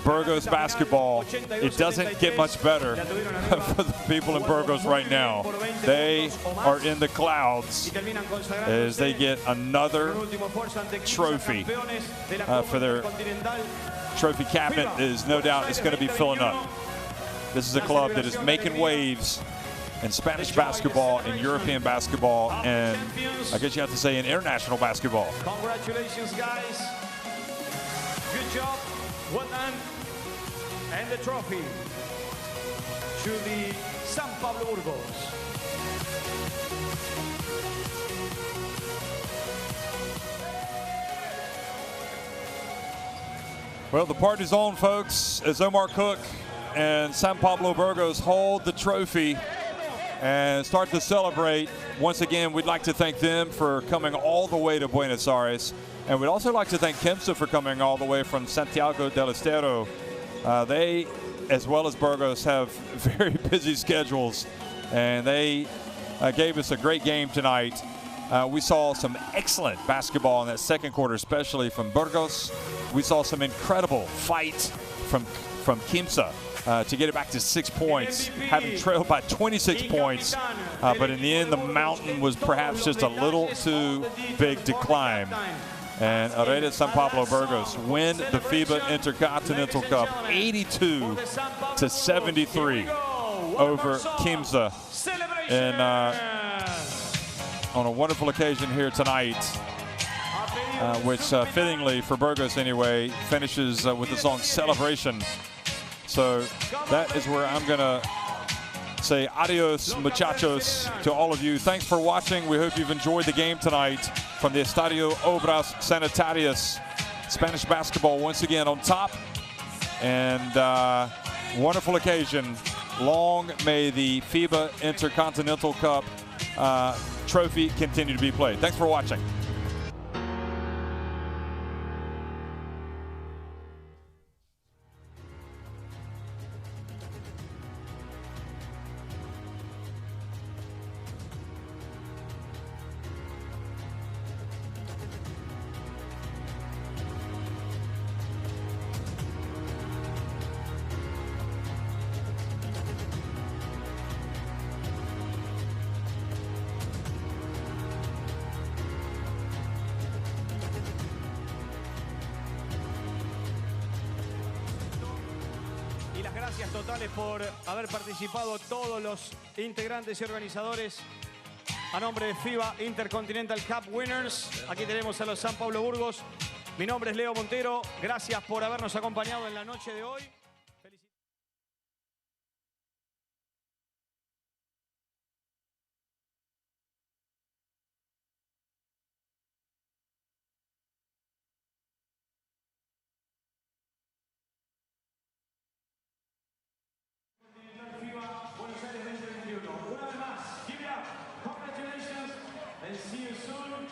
Burgos basketball, it doesn't get much better for the people in Burgos right now. They are in the clouds as they get another trophy for their trophy cabinet. Is no doubt it's going to be filling up. This is a club that is making waves in Spanish basketball, in European basketball, and I guess you have to say in international basketball. Congratulations, guys. Good job. Well done. And the trophy to the San Pablo Burgos. Well, the party's on, folks, as Omar Cook and San Pablo Burgos hold the trophy and start to celebrate. Once again, we'd like to thank them for coming all the way to Buenos Aires. And we'd also like to thank Quimsa for coming all the way from Santiago del Estero. They, as well as Burgos, have very busy schedules, and they gave us a great game tonight. We saw some excellent basketball in that second quarter, especially from Burgos. We saw some incredible fight from Quimsa to get it back to 6 points, having trailed by 26 points. But in the end, the mountain was perhaps just a little too big to climb. And Hereda San Pablo Burgos win the FIBA Intercontinental Cup 82-73 over Quimsa. And on a wonderful occasion here tonight, which fittingly for Burgos anyway, finishes with the song Celebration. So that is where I'm going to say adios, muchachos, to all of you. Thanks for watching. We hope you've enjoyed the game tonight from the Estadio Obras Sanitarias. Spanish basketball once again on top. And wonderful occasion. Long may the FIBA Intercontinental Cup trophy continue to be played. Thanks for watching. Gracias totales por haber participado todos los integrantes y organizadores. A nombre de FIBA Intercontinental Cup Winners, aquí tenemos a los San Pablo Burgos. Mi nombre es Leo Montero. Gracias por habernos acompañado en la noche de hoy. Una vez más, give it up. Congratulations and see you soon.